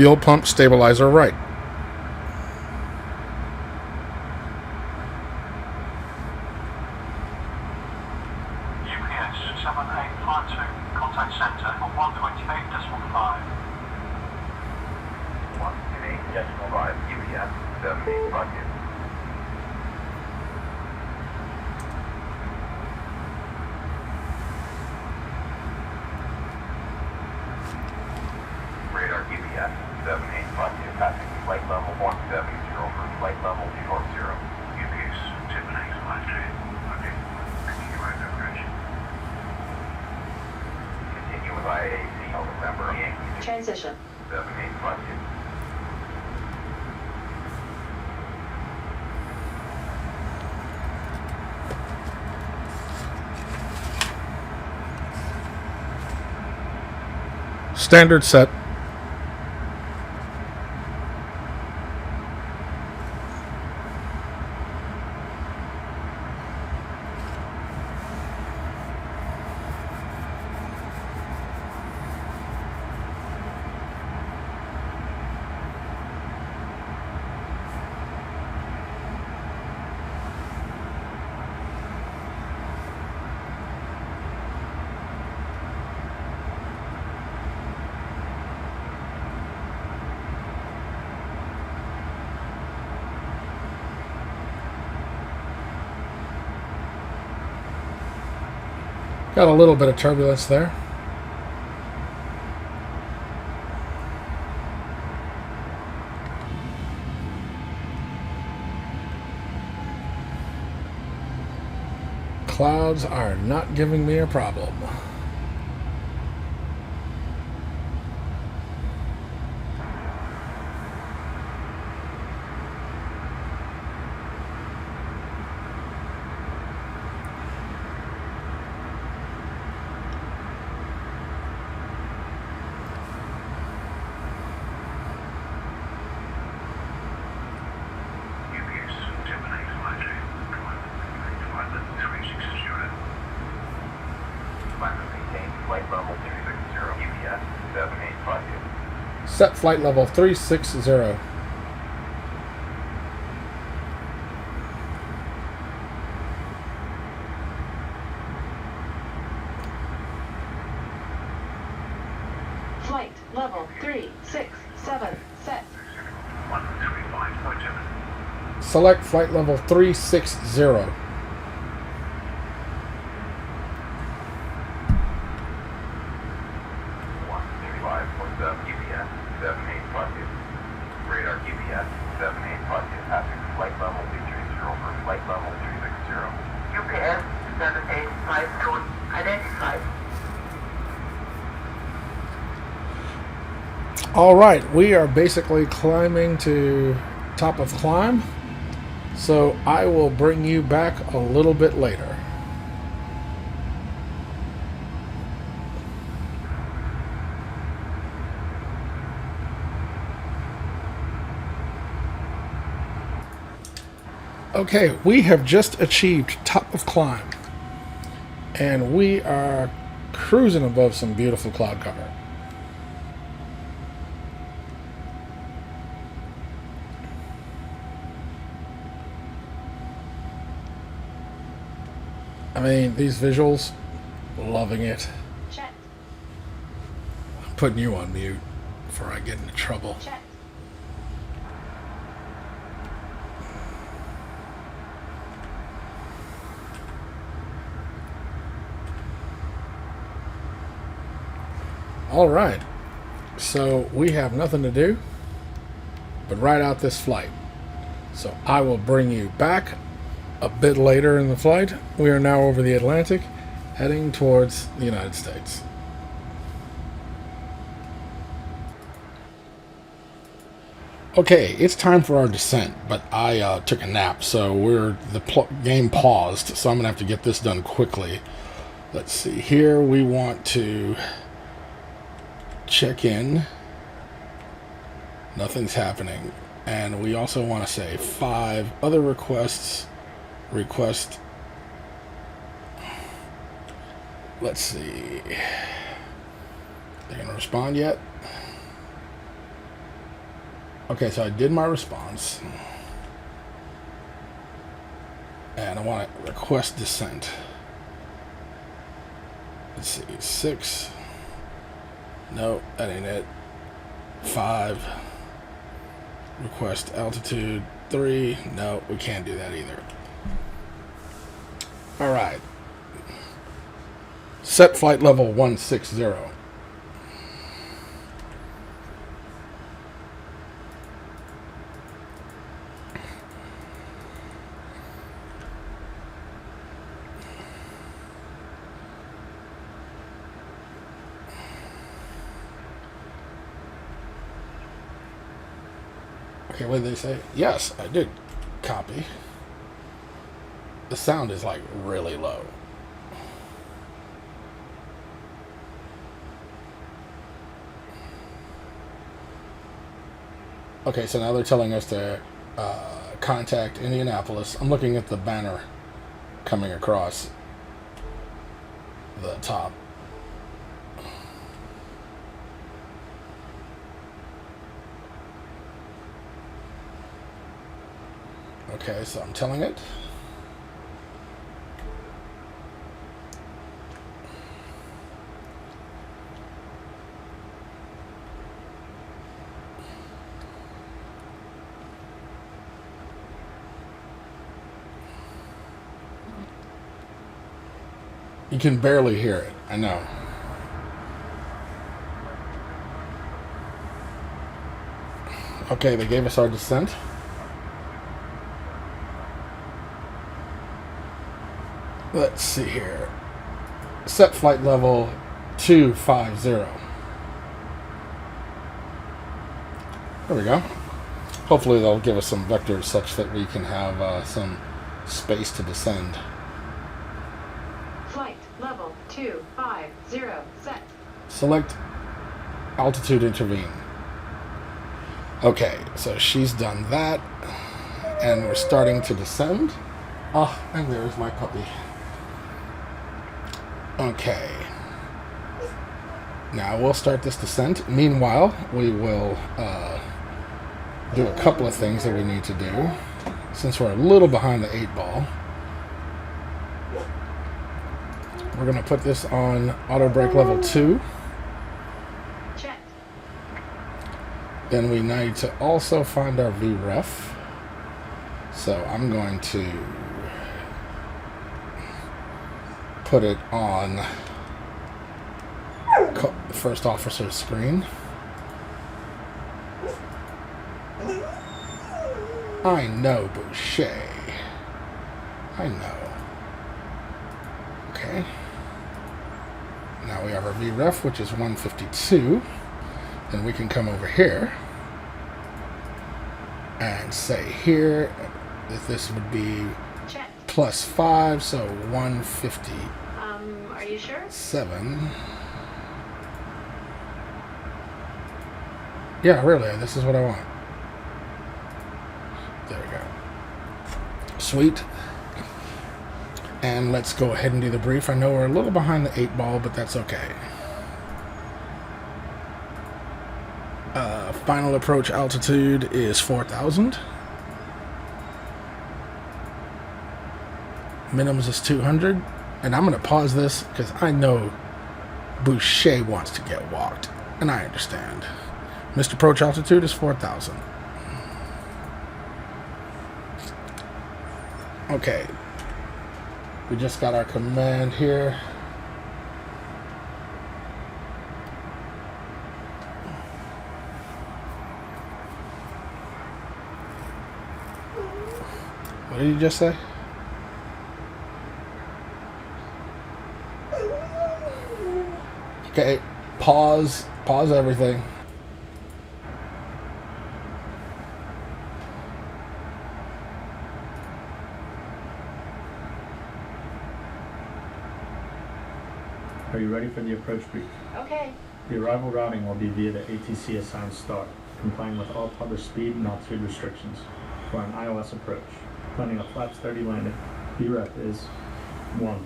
Fuel pump stabilizer right. UPS 7852, contact center on 128.5. 128.5, UPS 7852. Radar UPS 7852, passing flight level 170 for flight level 240. UPS 7852, okay. Continue right direction. Continue with IAC, November Yankee Transition. 7852. Standard set. Got a little bit of turbulence there. Clouds are not giving me a problem. UPS 7852, flight level 360. Climb and maintain flight level 260, UPS 7852. Set flight level 360. Flight level 367 set. 135.7. Select flight level 360. 135.7, UPS 7852. Radar UPS 7852, passing flight level 230 for flight level 260. UPS 7852, identified. All right, we are basically climbing to top of climb, so I will bring you back a little bit later. Okay, we have just achieved top of climb, and we are cruising above some beautiful cloud cover. I mean, these visuals, loving it. Check. I'm putting you on mute before I get into trouble. Check. All right, so we have nothing to do but ride out this flight. So I will bring you back a bit later in the flight. We are now over the Atlantic, heading towards the United States. Okay, it's time for our descent, but I took a nap, so the game paused, so I'm gonna have to get this done quickly. Let's see, here we want to check in. Nothing's happening. And we also want to say 5 other requests. Request. Let's see. They're going to respond yet? Okay, so I did my response. And I want to request descent. Let's see, 6. No, that ain't it. 5. Request altitude 3. No, we can't do that either. Alright. Set flight level 160. Okay, what did they say? Yes, I did copy. The sound is like really low. Okay, so now they're telling us to contact Indianapolis. I'm looking at the banner coming across the top. Okay, so I'm telling it. You can barely hear it, I know. Okay, they gave us our descent. Let's see here. Set flight level 250. There we go. Hopefully they'll give us some vectors such that we can have some space to descend. Flight level 250 set. Select altitude intervene. Okay, so she's done that. And we're starting to descend. Oh, and there's my puppy. Okay. Now we'll start this descent. Meanwhile, we will do a couple of things that we need to do. Since we're a little behind the 8 ball. We're going to put this on auto brake level 2. Check. Then we need to also find our VREF. So I'm going to put it on the first officer's screen. I know, Boucher. I know. Okay. Now we have our VREF, which is 152. Then we can come over here and say here that this would be Check. +5, so 150. Are you sure? 7. Yeah, really, this is what I want. There we go. Sweet. And let's go ahead and do the brief. I know we're a little behind the 8 ball, but that's okay. Final approach altitude is 4,000. Minimums is 200. And I'm going to pause this because I know Boucher wants to get walked. And I understand. Missed approach altitude is 4,000. Okay. We just got our command here. What did you just say? Okay, pause everything. Are you ready for the approach brief? Okay. The arrival routing will be via the ATC assigned start, complying with all published speed and altitude restrictions. For an ILS approach, planning a flaps 30 landing, VREF is 1,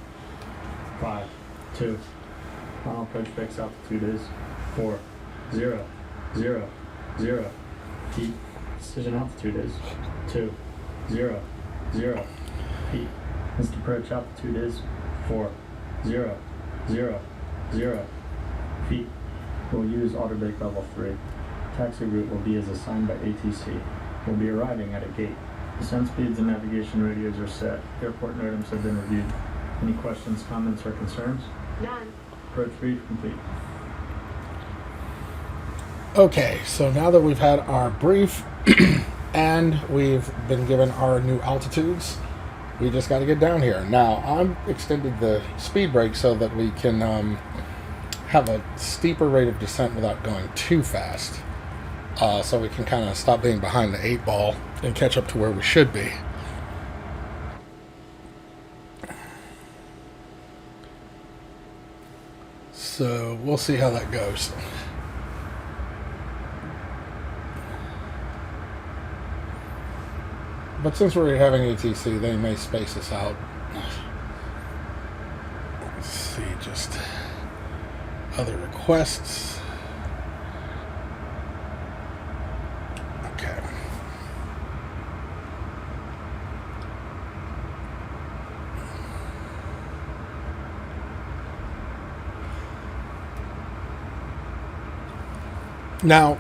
5, 2. Final approach fix altitude is 4, 0, 0, 0. Keep Decision altitude is 200 feet. Missed approach altitude is 4000 feet. We'll use auto brake level 3. Taxi route will be as assigned by ATC. We'll be arriving at a gate. Descent speeds and navigation radios are set. Airport NOTAMs have been reviewed. Any questions, comments, or concerns? None. Approach brief complete. Okay, so now that we've had our brief and we've been given our new altitudes, we just got to get down here. Now, I've extended the speed brake so that we can have a steeper rate of descent without going too fast. So we can kind of stop being behind the 8 ball and catch up to where we should be. So we'll see how that goes. But since we're having ATC, they may space us out. Let's see, just other requests. Okay. Now,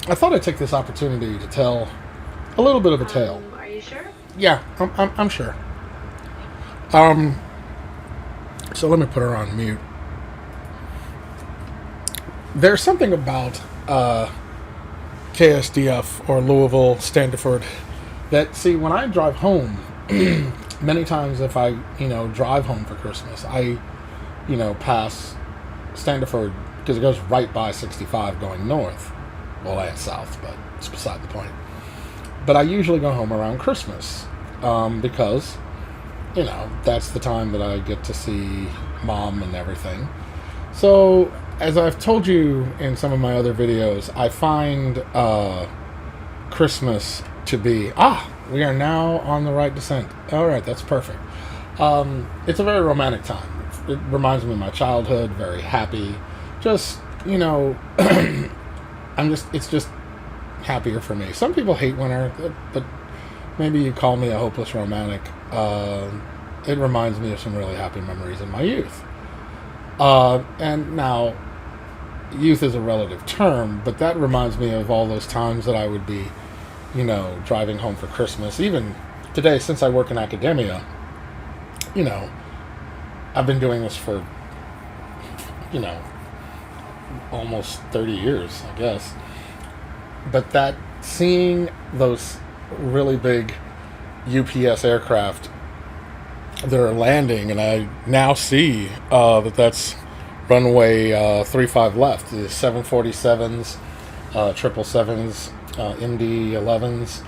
I thought I'd take this opportunity to tell a little bit of a tale. Are you sure? Yeah, I'm sure. So let me put her on mute. There's something about KSDF or Louisville, Standiford that, see, when I drive home, many times if I, drive home for Christmas, I, pass Standiford because it goes right by 65 going north. Well, and south, but it's beside the point. But I usually go home around Christmas because, that's the time that I get to see Mom and everything. So, as I've told you in some of my other videos, I find Christmas to be, we are now on the right descent. All right, that's perfect. It's a very romantic time. It reminds me of my childhood, very happy. Just, it's just happier for me. Some people hate winter, but maybe you call me a hopeless romantic. It reminds me of some really happy memories in my youth. And now, youth is a relative term, but that reminds me of all those times that I would be, driving home for Christmas. Even today, since I work in academia, I've been doing this for, almost 30 years, I guess. But that seeing those really big UPS aircraft that are landing, and I now see that's runway 35 left, the 747s, 777s, MD-11s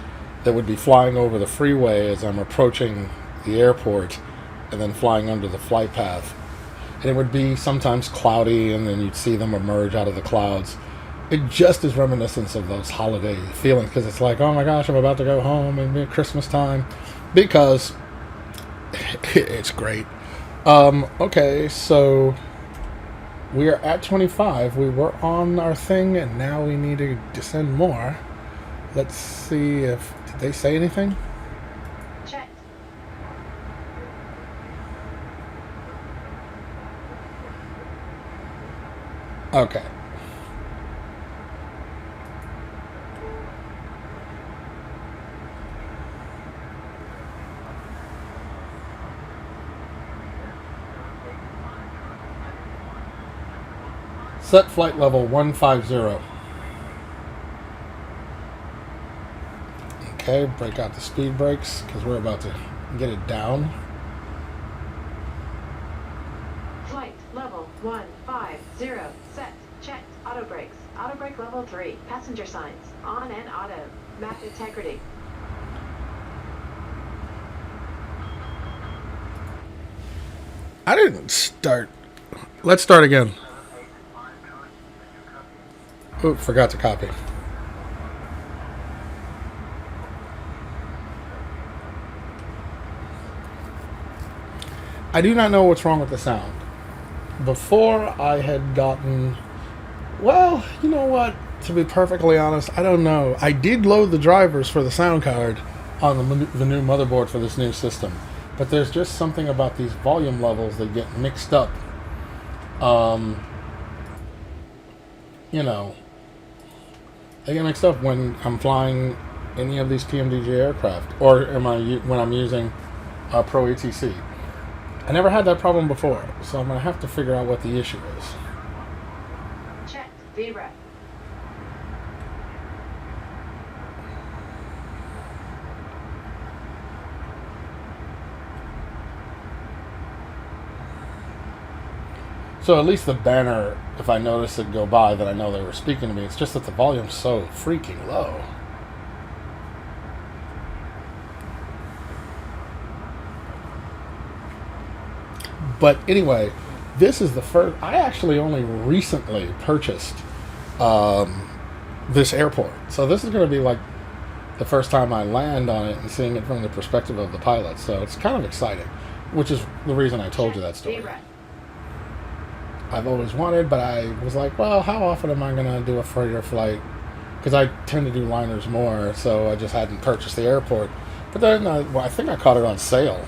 that would be flying over the freeway as I'm approaching the airport and then flying under the flight path. And it would be sometimes cloudy, and then you'd see them emerge out of the clouds. It just is reminiscent of those holiday feelings, because it's like, oh my gosh, I'm about to go home and it's Christmas time, because it's great. Okay, so we are at 25. We were on our thing, and now we need to descend more. Let's see did they say anything? Check. Okay. Set flight level 150. Okay, break out the speed brakes because we're about to get it down. Flight level 150. Set. Checked. Auto brakes. Auto brake level 3. Passenger signs. On and auto. Map integrity. I didn't start. Let's start again. Oh, forgot to copy. I do not know what's wrong with the sound. Before I had gotten, well, you know what? To be perfectly honest, I don't know. I did load the drivers for the sound card on the new motherboard for this new system, but there's just something about these volume levels that get mixed up. You know, they get mixed up when I'm flying any of these PMDG aircraft, or when I'm using Pro ATC. I never had that problem before, so I'm going to have to figure out what the issue is. Check VREF. So at least the banner, if I notice it go by, that I know they were speaking to me. It's just that the volume's so freaking low. But anyway, this is the first. I actually only recently purchased this airport, so this is going to be like the first time I land on it and seeing it from the perspective of the pilot. So it's kind of exciting, which is the reason I told you that story. I've always wanted, but I was like, well, how often am I going to do a freighter flight? Because I tend to do liners more, so I just hadn't purchased the airport. But then I think I caught it on sale,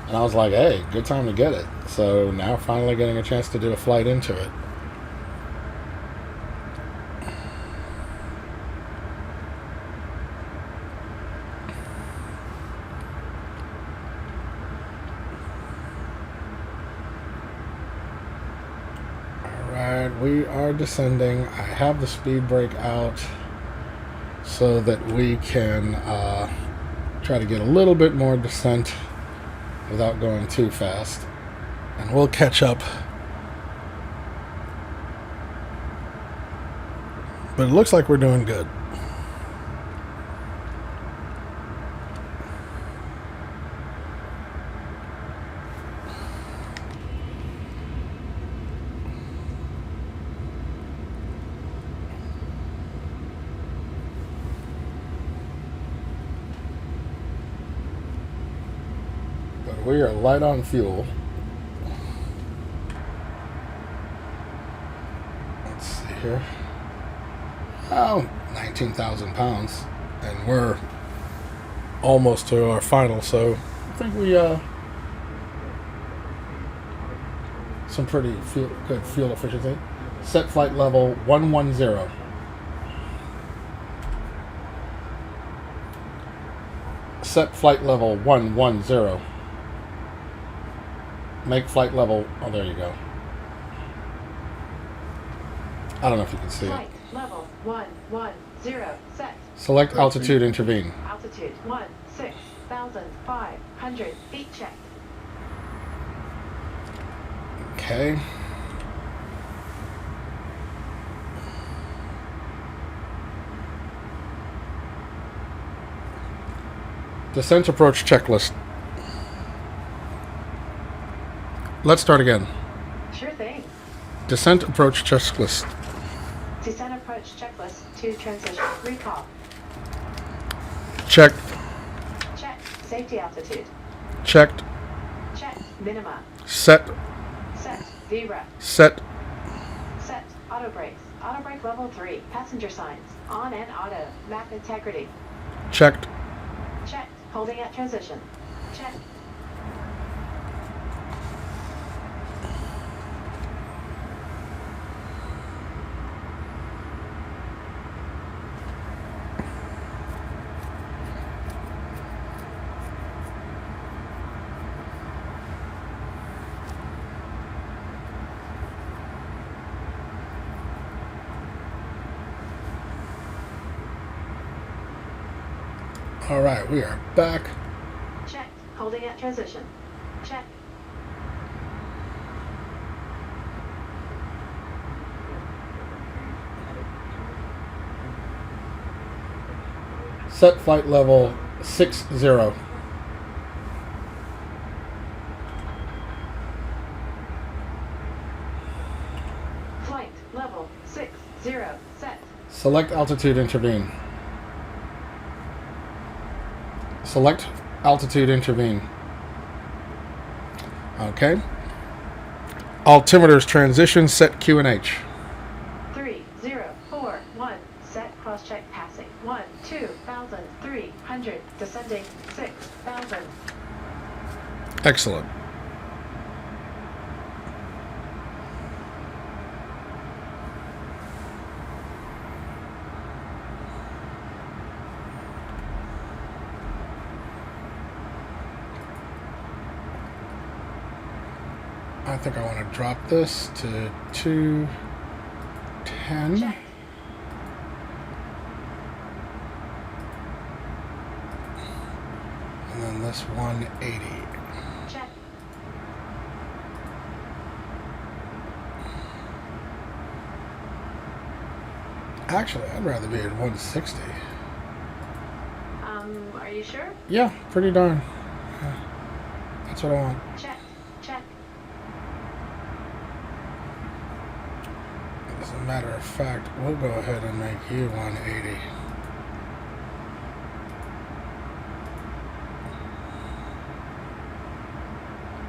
and I was like, hey, good time to get it. So now finally getting a chance to do a flight into it. We are descending. I have the speed brake out so that we can try to get a little bit more descent without going too fast, and we'll catch up. But it looks like we're doing good. We are light on fuel. Let's see here. Oh, 19,000 pounds. And we're almost to our final, so I think we, some pretty good fuel efficiency. Set flight level 110. Set flight level 110. Make flight level, oh, there you go. I don't know if you can see flight it. Level 110 set. Select altitude, intervene. Altitude 16,500 feet checked. Okay. Descent approach checklist. Let's start again. Sure thing. Descent approach checklist. Descent approach checklist to transition. Recall. Checked. Check. Safety altitude. Checked. Check. Minima. Set. Set. VREF. Set. Set. Auto brakes. Auto brake level 3. Passenger signs. On and auto. Map integrity. Checked. Check. Holding at transition. Check. All right, we are back. Check. Holding at transition. Check. Set flight level 60. Flight level 60 set. Select altitude, intervene. Select altitude, intervene. Okay. Altimeters transition, set QNH. 3041. check passing. 2,300. Descending 6,000. Excellent. I think I want to drop this to 210. Check. And then this 180. Check. Actually, I'd rather be at 160. Are you sure? Yeah, pretty darn. Yeah, that's what I want. Check. Check. As a matter of fact, we'll go ahead and make you 180.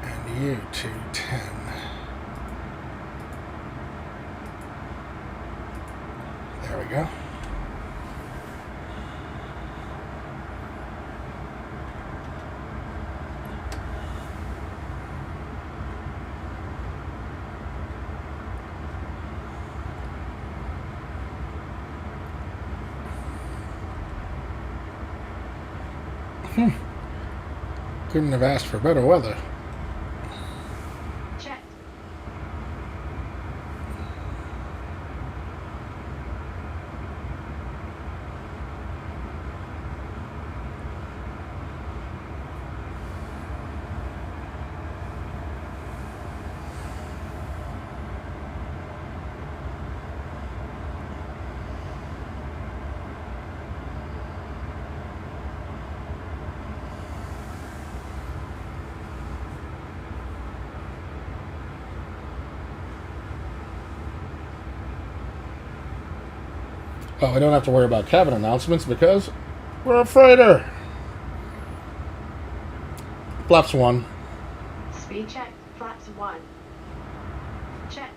And you 210. There we go. Couldn't have asked for better weather. Check. Oh, we don't have to worry about cabin announcements because we're a freighter. Flaps 1. Speed check. Flaps 1. Check.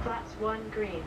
Flaps 1 green.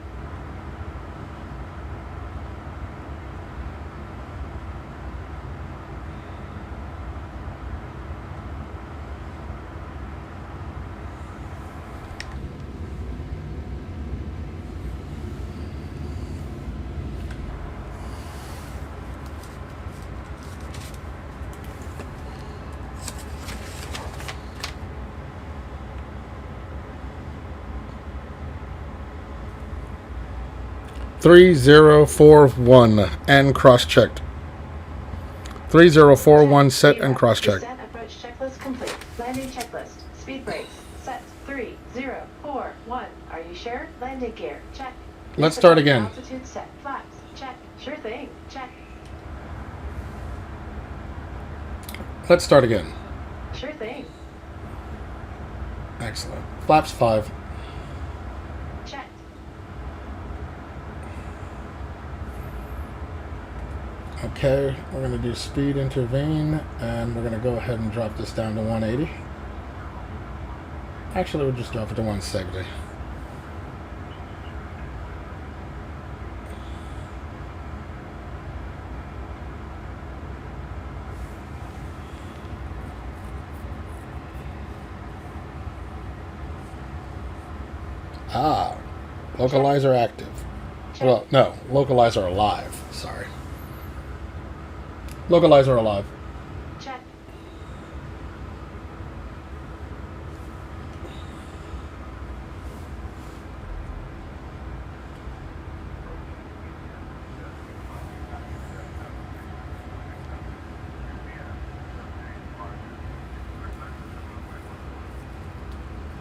Three 3041 and cross-checked. 3041 set and cross-checked. Descent approach checklist complete. Landing checklist. Speed brakes. Set. 3041. Are you sure? Landing gear. Check. Let's start again. Altitude set. Flaps. Check. Sure thing. Check. Let's start again. Sure thing. Excellent. Flaps 5. Check. Okay, we're going to do speed intervene, and we're going to go ahead and drop this down to 180. Actually, we'll just drop it to 170. Ah, localizer active. Well, no, localizer alive. Sorry. Localizer alive. Check.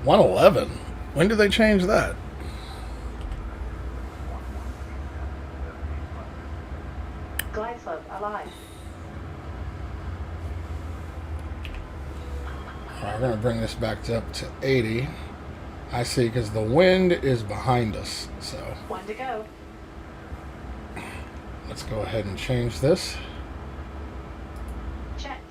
$111. When did they change that? Glide slope alive. Alright, we're going to bring this back up to 80. I see, because the wind is behind us. So 1 to go. let's go ahead and change this. Check.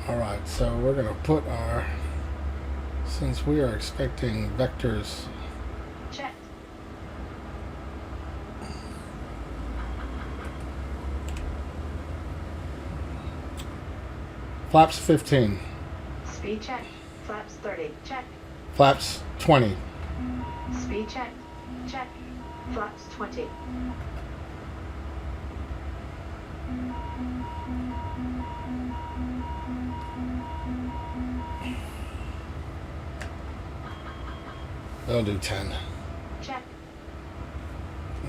Alright, so we're going to put our, since we are expecting vectors, Checked. flaps 15, Speed checked. Flaps 30. Check. flaps 20, Speed checked. Check. Flaps 20. they'll do 10. Check.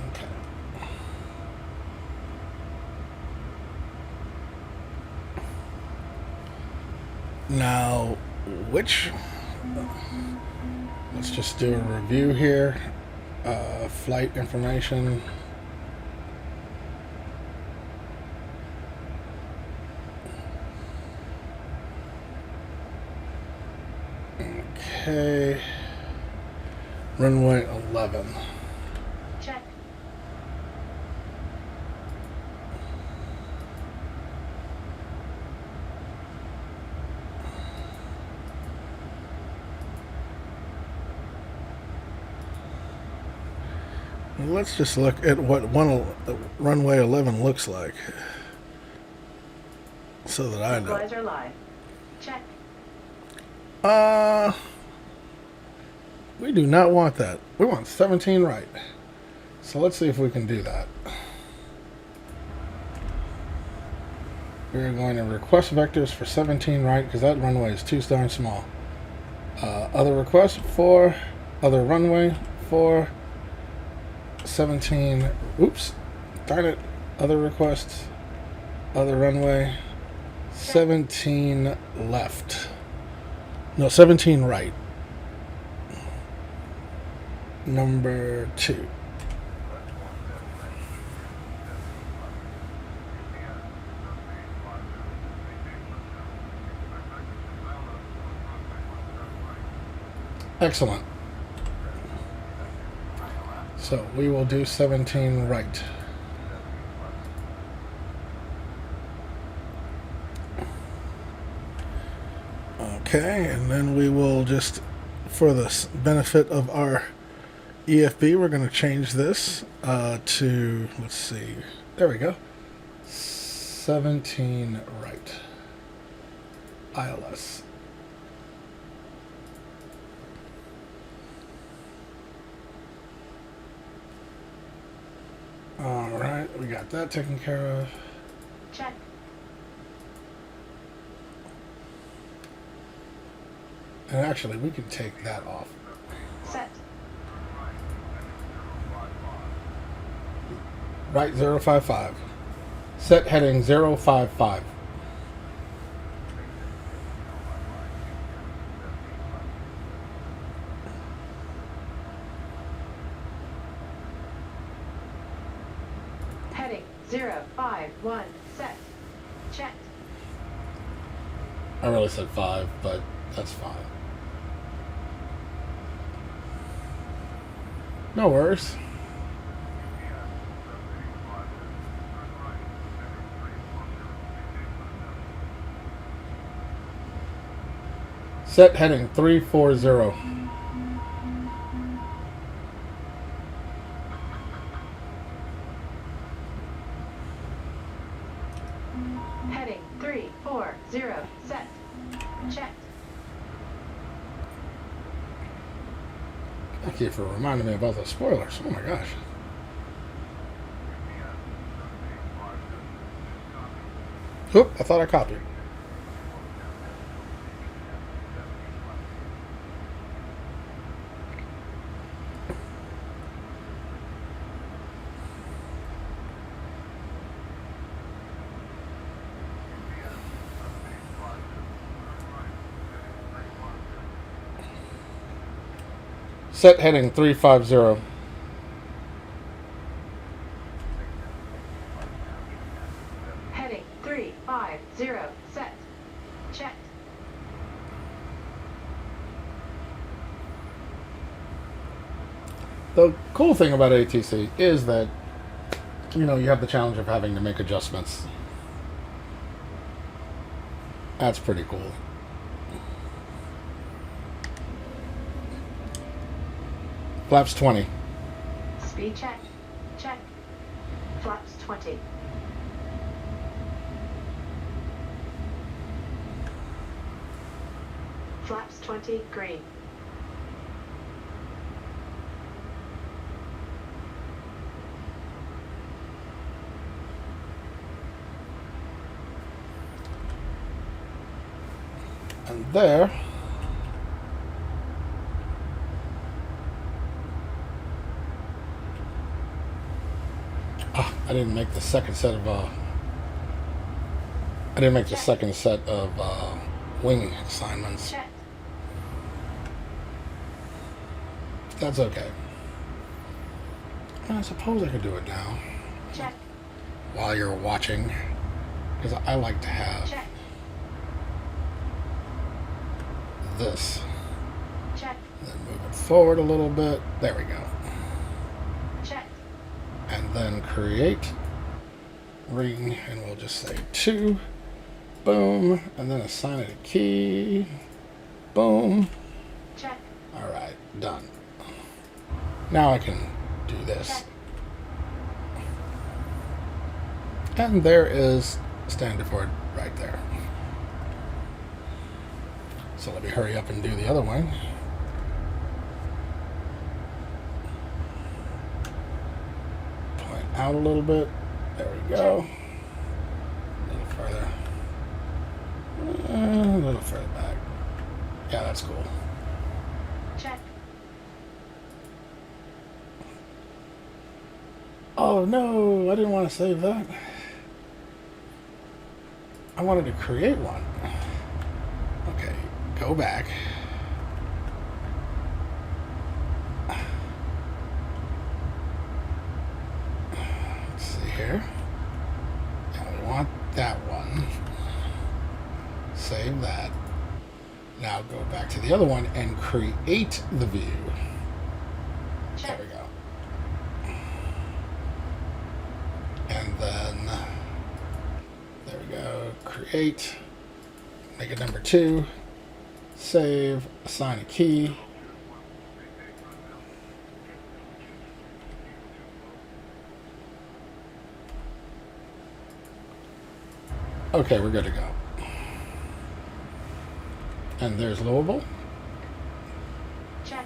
Okay. Now, let's just do a review here. Flight information. Okay. Runway 11. Check. Let's just look at what runway 11 looks like, so that I know. Equalizer live. Check. We do not want that. We want 17 right. So let's see if we can do that. We're going to request vectors for 17 right, because that runway is too darn small. Other requests for other runway for 17. Oops, darn it. Other requests, other runway, 17 left. No, 17 right. Number 2. Excellent. So we will do 17 right. Okay, and then we will just, for the benefit of our EFB, we're going to change this to, let's see, there we go, 17 right, ILS. All right, we got that taken care of. Check. And actually, we can take that off. Set. Right 055. Set heading 055. Heading 051. Set. Checked. I really said 5, but that's fine. No worries. Set heading 340. Heading 340. Set. Checked. Thank you for reminding me about the spoilers. Oh my gosh. Oop, I thought I copied. Set heading 350. Heading 350. Set. Checked. The cool thing about ATC is that, you know, you have the challenge of having to make adjustments. That's pretty cool. Flaps 20. Speed check. Check. Flaps 20. Flaps 20, green. And there, I didn't make the second set of wing assignments. Check. That's okay. I suppose I could do it now Check. while you're watching, because I like to have Check. this. Check. Then move it forward a little bit. There we go. Check. And then create ring, and we'll just say 2. Boom. And then assign it a key. Boom. Check. Alright, done. Now I can do this. Check. And there is standard for it right there. So let me hurry up and do the other one. Point out a little bit. There we go. A little further. A little further back. Yeah, that's cool. Check. Oh no, I didn't want to save that. I wanted to create one. Okay, go back. Let's see here. Yeah, we want that one. Save that. Now go back to the other one and create the view. Check. There we go. And then, there we go, create, make it number 2, save, assign a key. Okay, we're good to go. And there's Louisville. Check.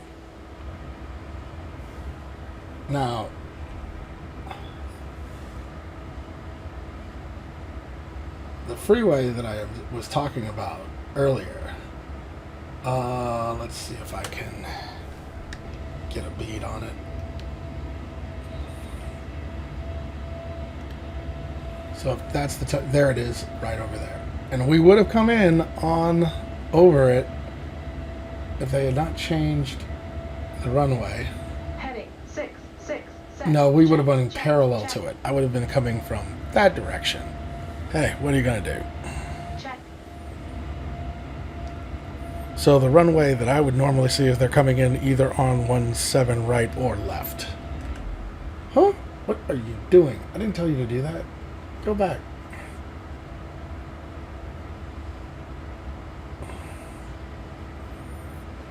Now, the freeway that I was talking about earlier, let's see if I can get a bead on it. So if that's there it is, right over there. And we would have come in on over it if they had not changed the runway. Heading 6, 6, 6. No, we would have been Check, parallel check. to it. I would have been coming from that direction. Hey, what are you going to do? Check. So the runway that I would normally see is they're coming in either on 17 right or left. Huh? What are you doing? I didn't tell you to do that. Go back.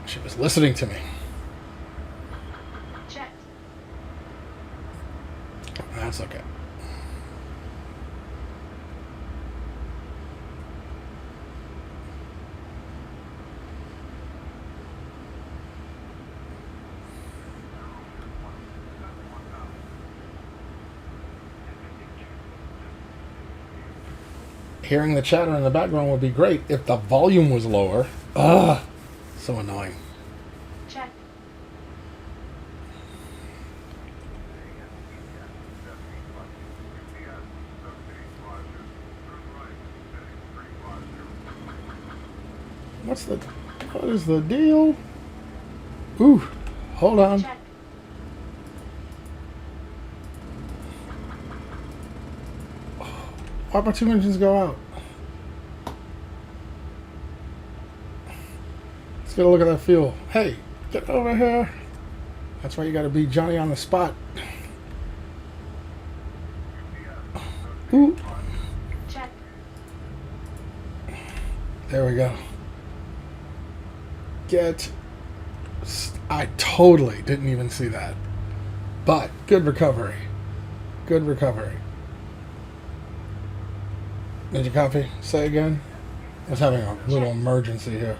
She was listening to me. Check. That's okay. Hearing the chatter in the background would be great if the volume was lower. Ugh, so annoying. Check. What is the deal? Ooh, hold on. Check. Why'd my 2 engines go out? Let's get a look at that fuel. Hey, get over here. That's why you gotta be Johnny on the spot. Ooh. Check. There we go. I totally didn't even see that. But good recovery. Good recovery. Did you copy? Say again? I was having a little emergency here.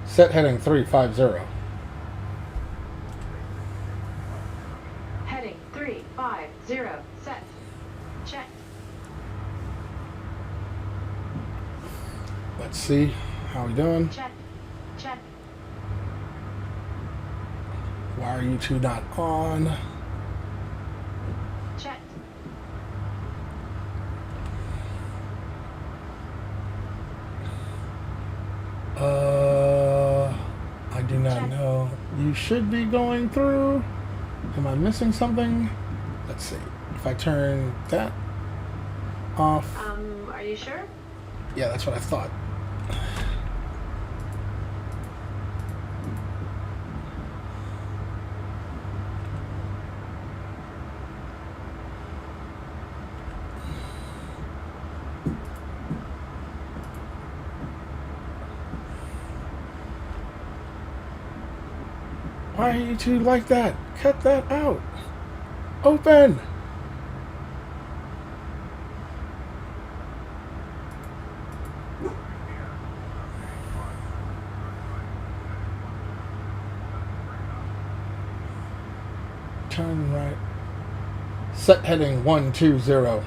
Set heading 350. Heading 350. Set. Check. Let's see how we doing. Check. Check. Why are you two not on? Check. I do not know. You should be going through. Am I missing something? Let's see. If I turn that off. Are you sure? Yeah, that's what I thought. Why are you two like that? Cut that out. Open. Turn right. Set heading 120.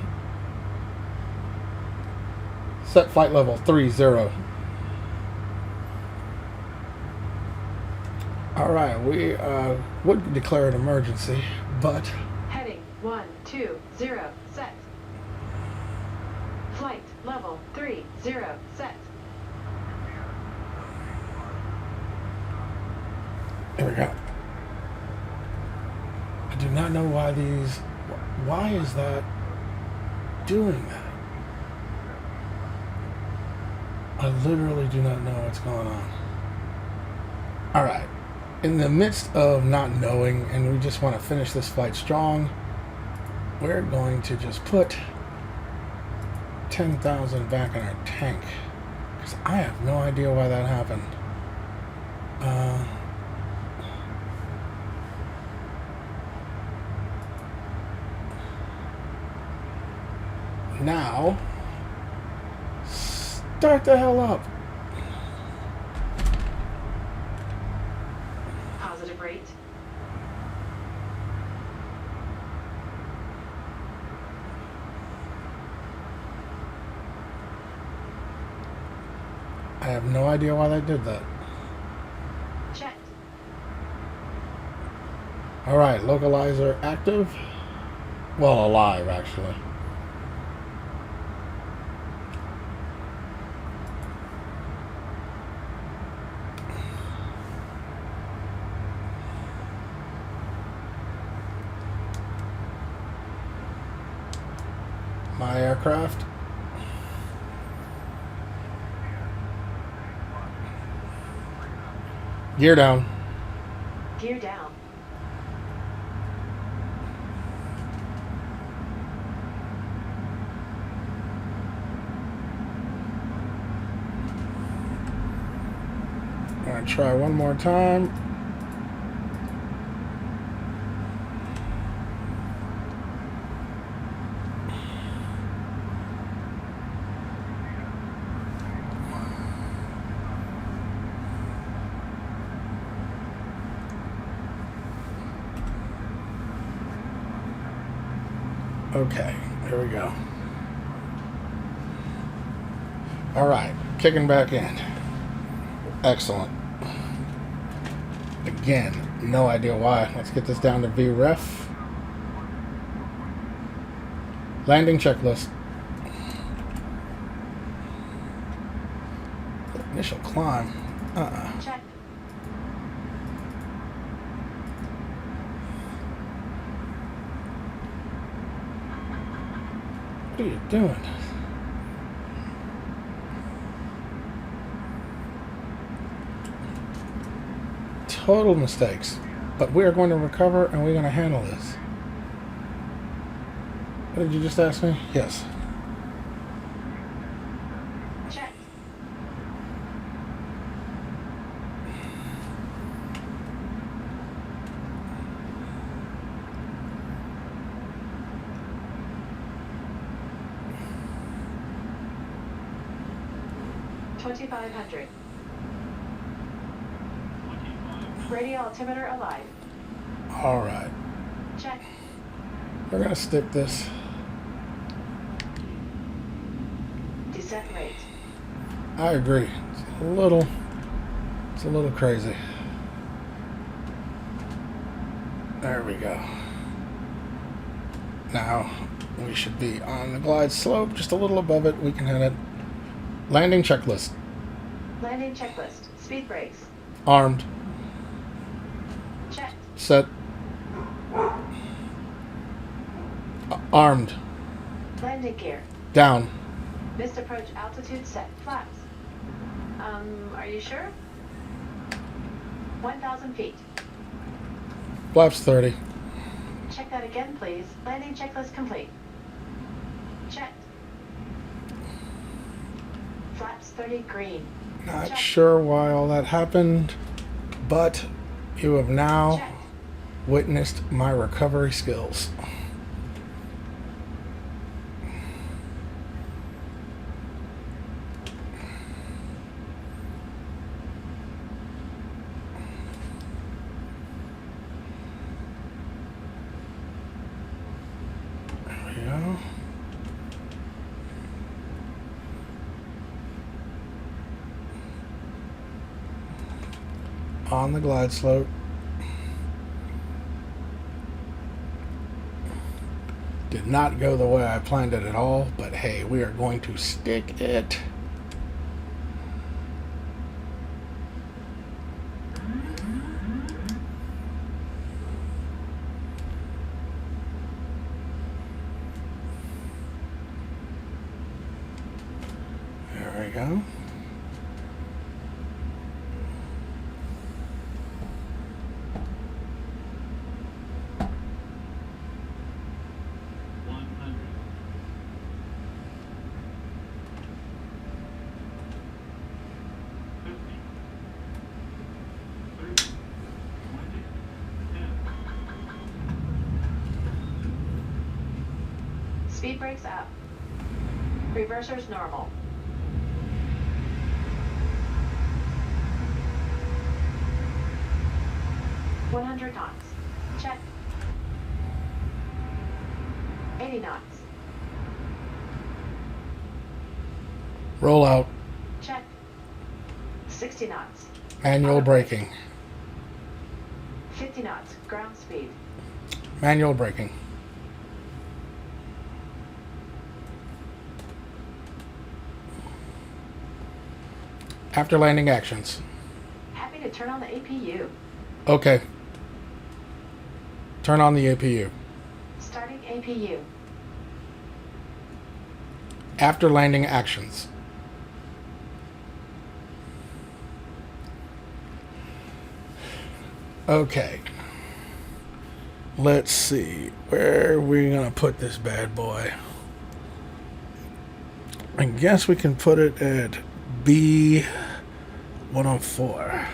Set flight level 30. Alright, we would declare an emergency, but... Heading 120. Set. Flight level 30. Set. There we go. I do not know why these... Why is that doing that? I literally do not know what's going on. Alright. In the midst of not knowing, and we just want to finish this flight strong, we're going to just put 10,000 back in our tank. Because I have no idea why that happened. Now, start the hell up. Positive rate. I have no idea why they did that. Checked. Alright, localizer active. Well, alive, actually. My aircraft. Gear down. Gear down. I'm gonna try one more time. Okay, here we go. All right, kicking back in. Excellent. Again, no idea why. Let's get this down to VREF. Landing checklist. Initial climb. Check. What are you doing? Total mistakes. But we are going to recover and we're going to handle this. What did you just ask me? Yes. Check. $2,500. Radio altimeter alive. All right. Check. We're going to stick this. Descent rate. I agree. It's a little crazy. There we go. Now we should be on the glide slope, just a little above it. We can hit it. Landing checklist. Landing checklist. Speed brakes. Armed. Check. Set. Armed. Landing gear. Down. Missed approach altitude set. Flaps. Are you sure? 1,000 feet. Flaps 30. Check that again, please. Landing checklist complete. Checked. Flaps 30 green. Not Check. sure why all that happened, but you have now Checked. witnessed my recovery skills. There we go. On the glide slope. Did not go the way I planned it at all, but hey, we are going to stick it. There we go. Speed brakes up. Reversers normal. $100 knots. Check. 80 knots. Roll out. Check. 60 knots. Manual braking. 50 knots. Ground speed. Manual braking. After landing actions. Happy to turn on the APU. Okay. Turn on the APU. Starting APU. After landing actions. Okay. Let's see. Where are we going to put this bad boy? I guess we can put it at B104.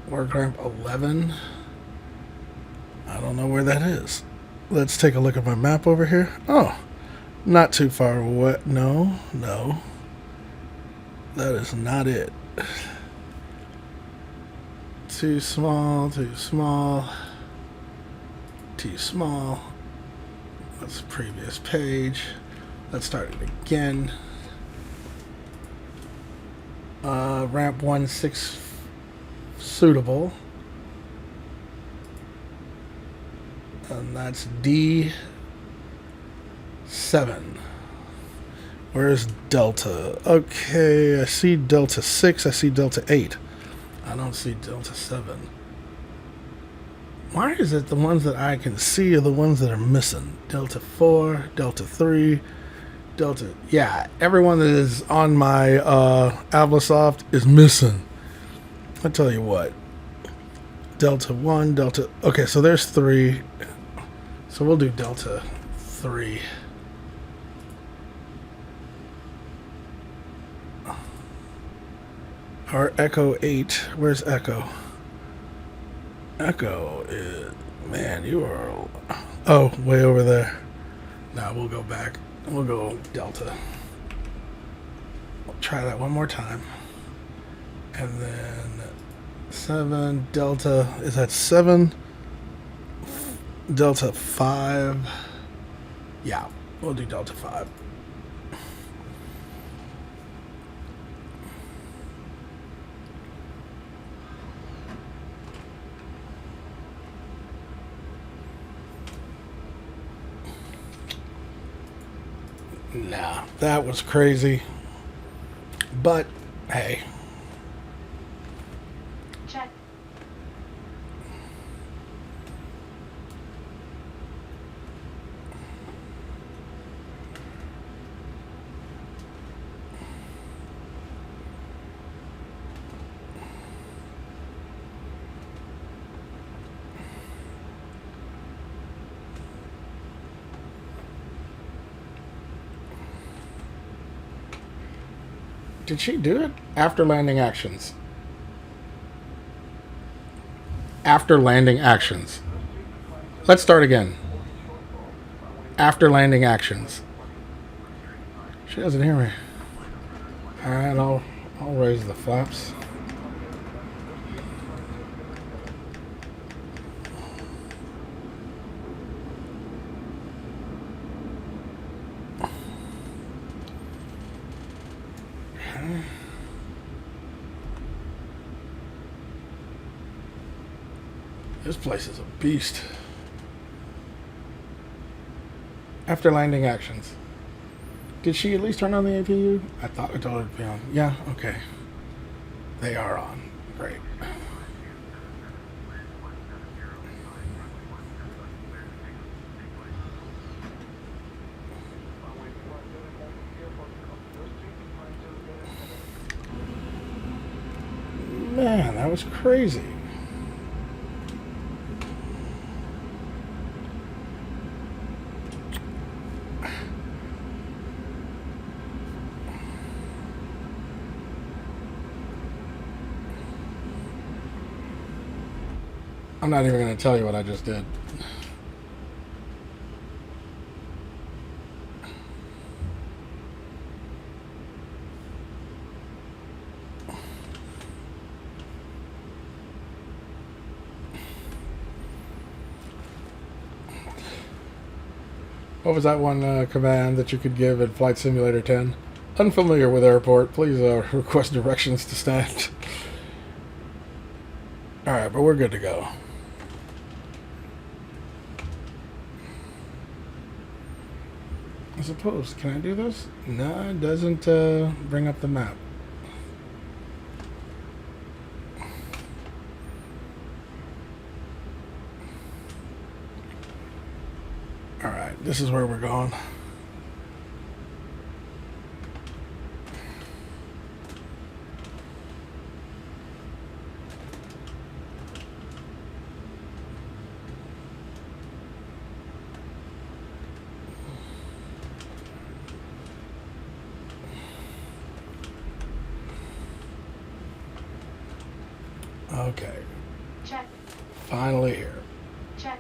Work ramp 11. I don't know where that is. Let's take a look at my map over here. Oh, not too far away. No. That is not it. Too small. That's the previous page. Let's start it again. Ramp 16 suitable. And that's D7. Where's Delta? Okay, I see Delta 6, I see Delta 8. I don't see Delta 7. Why is it the ones that I can see are the ones that are missing? Delta 4, Delta 3, Delta... Yeah, everyone that is on my Avlasoft is missing. I'll tell you what. Delta 1, Delta... Okay, so there's 3. So we'll do Delta 3. Or Echo 8. Where's Echo? Echo is... Man, you are... Oh, way over there. Now we'll go back. We'll go Delta. We'll try that one more time. And then 7, Delta... Is that 7? Delta 5. Yeah, we'll do Delta 5. Nah, that was crazy. But, hey. Check. Did she do it? After landing actions. After landing actions. Let's start again. After landing actions. She doesn't hear me. Alright, I'll raise the flaps. This place is a beast. After landing actions. Did she at least turn on the APU? I thought I told her to be on. Yeah, okay. They are on. Great. Man, that was crazy. I'm not even going to tell you what I just did. What was that one command that you could give in Flight Simulator 10? Unfamiliar with airport, please request directions to stand. Alright, but we're good to go. I suppose, can I do this? No, it doesn't bring up the map. Alright, this is where we're going. Okay. Check. Finally here. Check.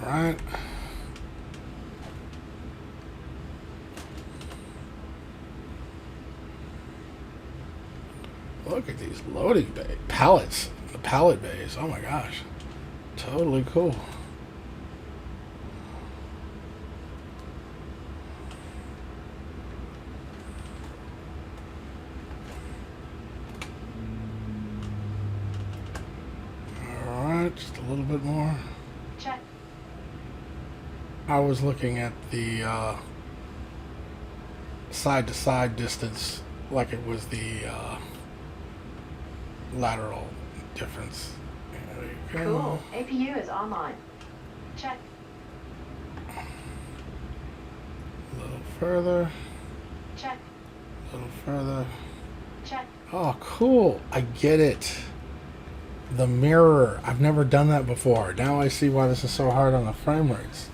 Alright. look at these loading bay pallets. The pallet bays. Oh my gosh. Totally cool. Alright, just a little bit more. Check. I was looking at the side-to-side distance like it was the lateral difference. There you go. Cool. APU is online. Check. A little further. Check. A little further. Check. Oh, cool. I get it. The mirror. I've never done that before. Now I see why this is so hard on the frame rates.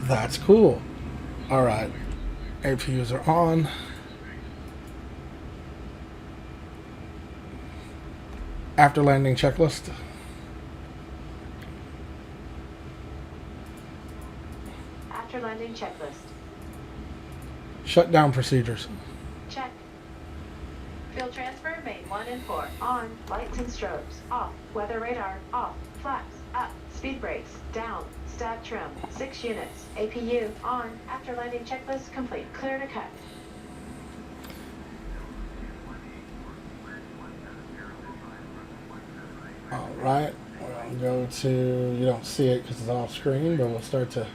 That's cool. Alright. APUs are on. After landing checklist. After landing checklist. Shutdown procedures. Check. Fuel transfer, main 1 and 4. On. Lights and strobes. Off. Weather radar. Off. Flaps. Up. Speed brakes. Down. Stab trim. 6 units. APU. On. After landing checklist complete. Clear to cut. Alright. We'll go to, you don't see it because it's off screen, but we'll start to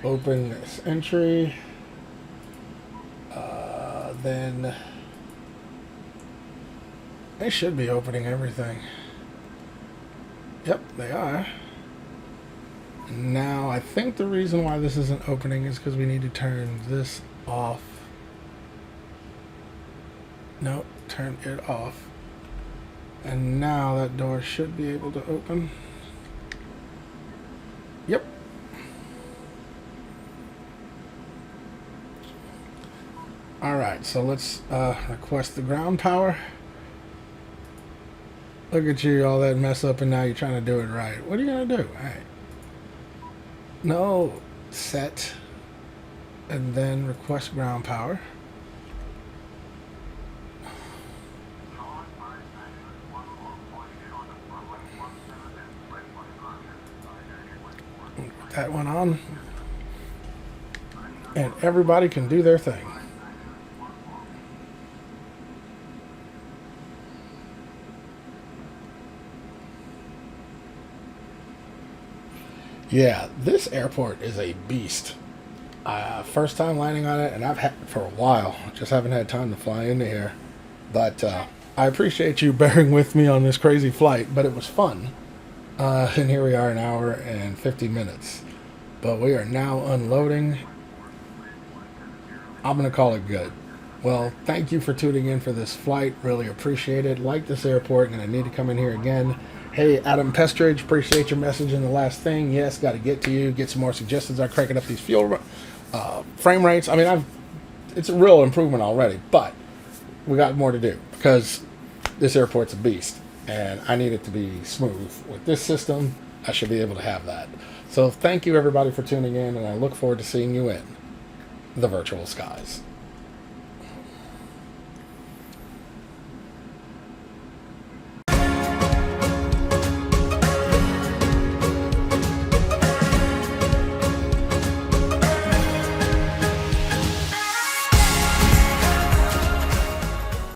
open this entry. Then they should be opening everything. Yep, they are. Now, I think the reason why this isn't opening is because we need to turn this off. Nope, turn it off. And now that door should be able to open. Yep. Alright, so let's request the ground power. Look at you, all that mess up, and now you're trying to do it right. What are you going to do? Alright. No. Set. And then request ground power. Put that one on. And everybody can do their thing. Yeah, this airport is a beast. First time landing on it, and I've had it for a while. Just haven't had time to fly into here. But I appreciate you bearing with me on this crazy flight, but it was fun. And here we are, an hour and 50 minutes. But we are now unloading. I'm going to call it good. Well, thank you for tuning in for this flight. Really appreciate it. Like this airport, and I need to come in here again. Hey, Adam Pestridge, appreciate your message in the last thing. Yes, got to get to you. Get some more suggestions on cranking up these fuel frame rates. I mean, it's a real improvement already, but we got more to do because this airport's a beast, and I need it to be smooth. With this system, I should be able to have that. So thank you, everybody, for tuning in, and I look forward to seeing you in the virtual skies.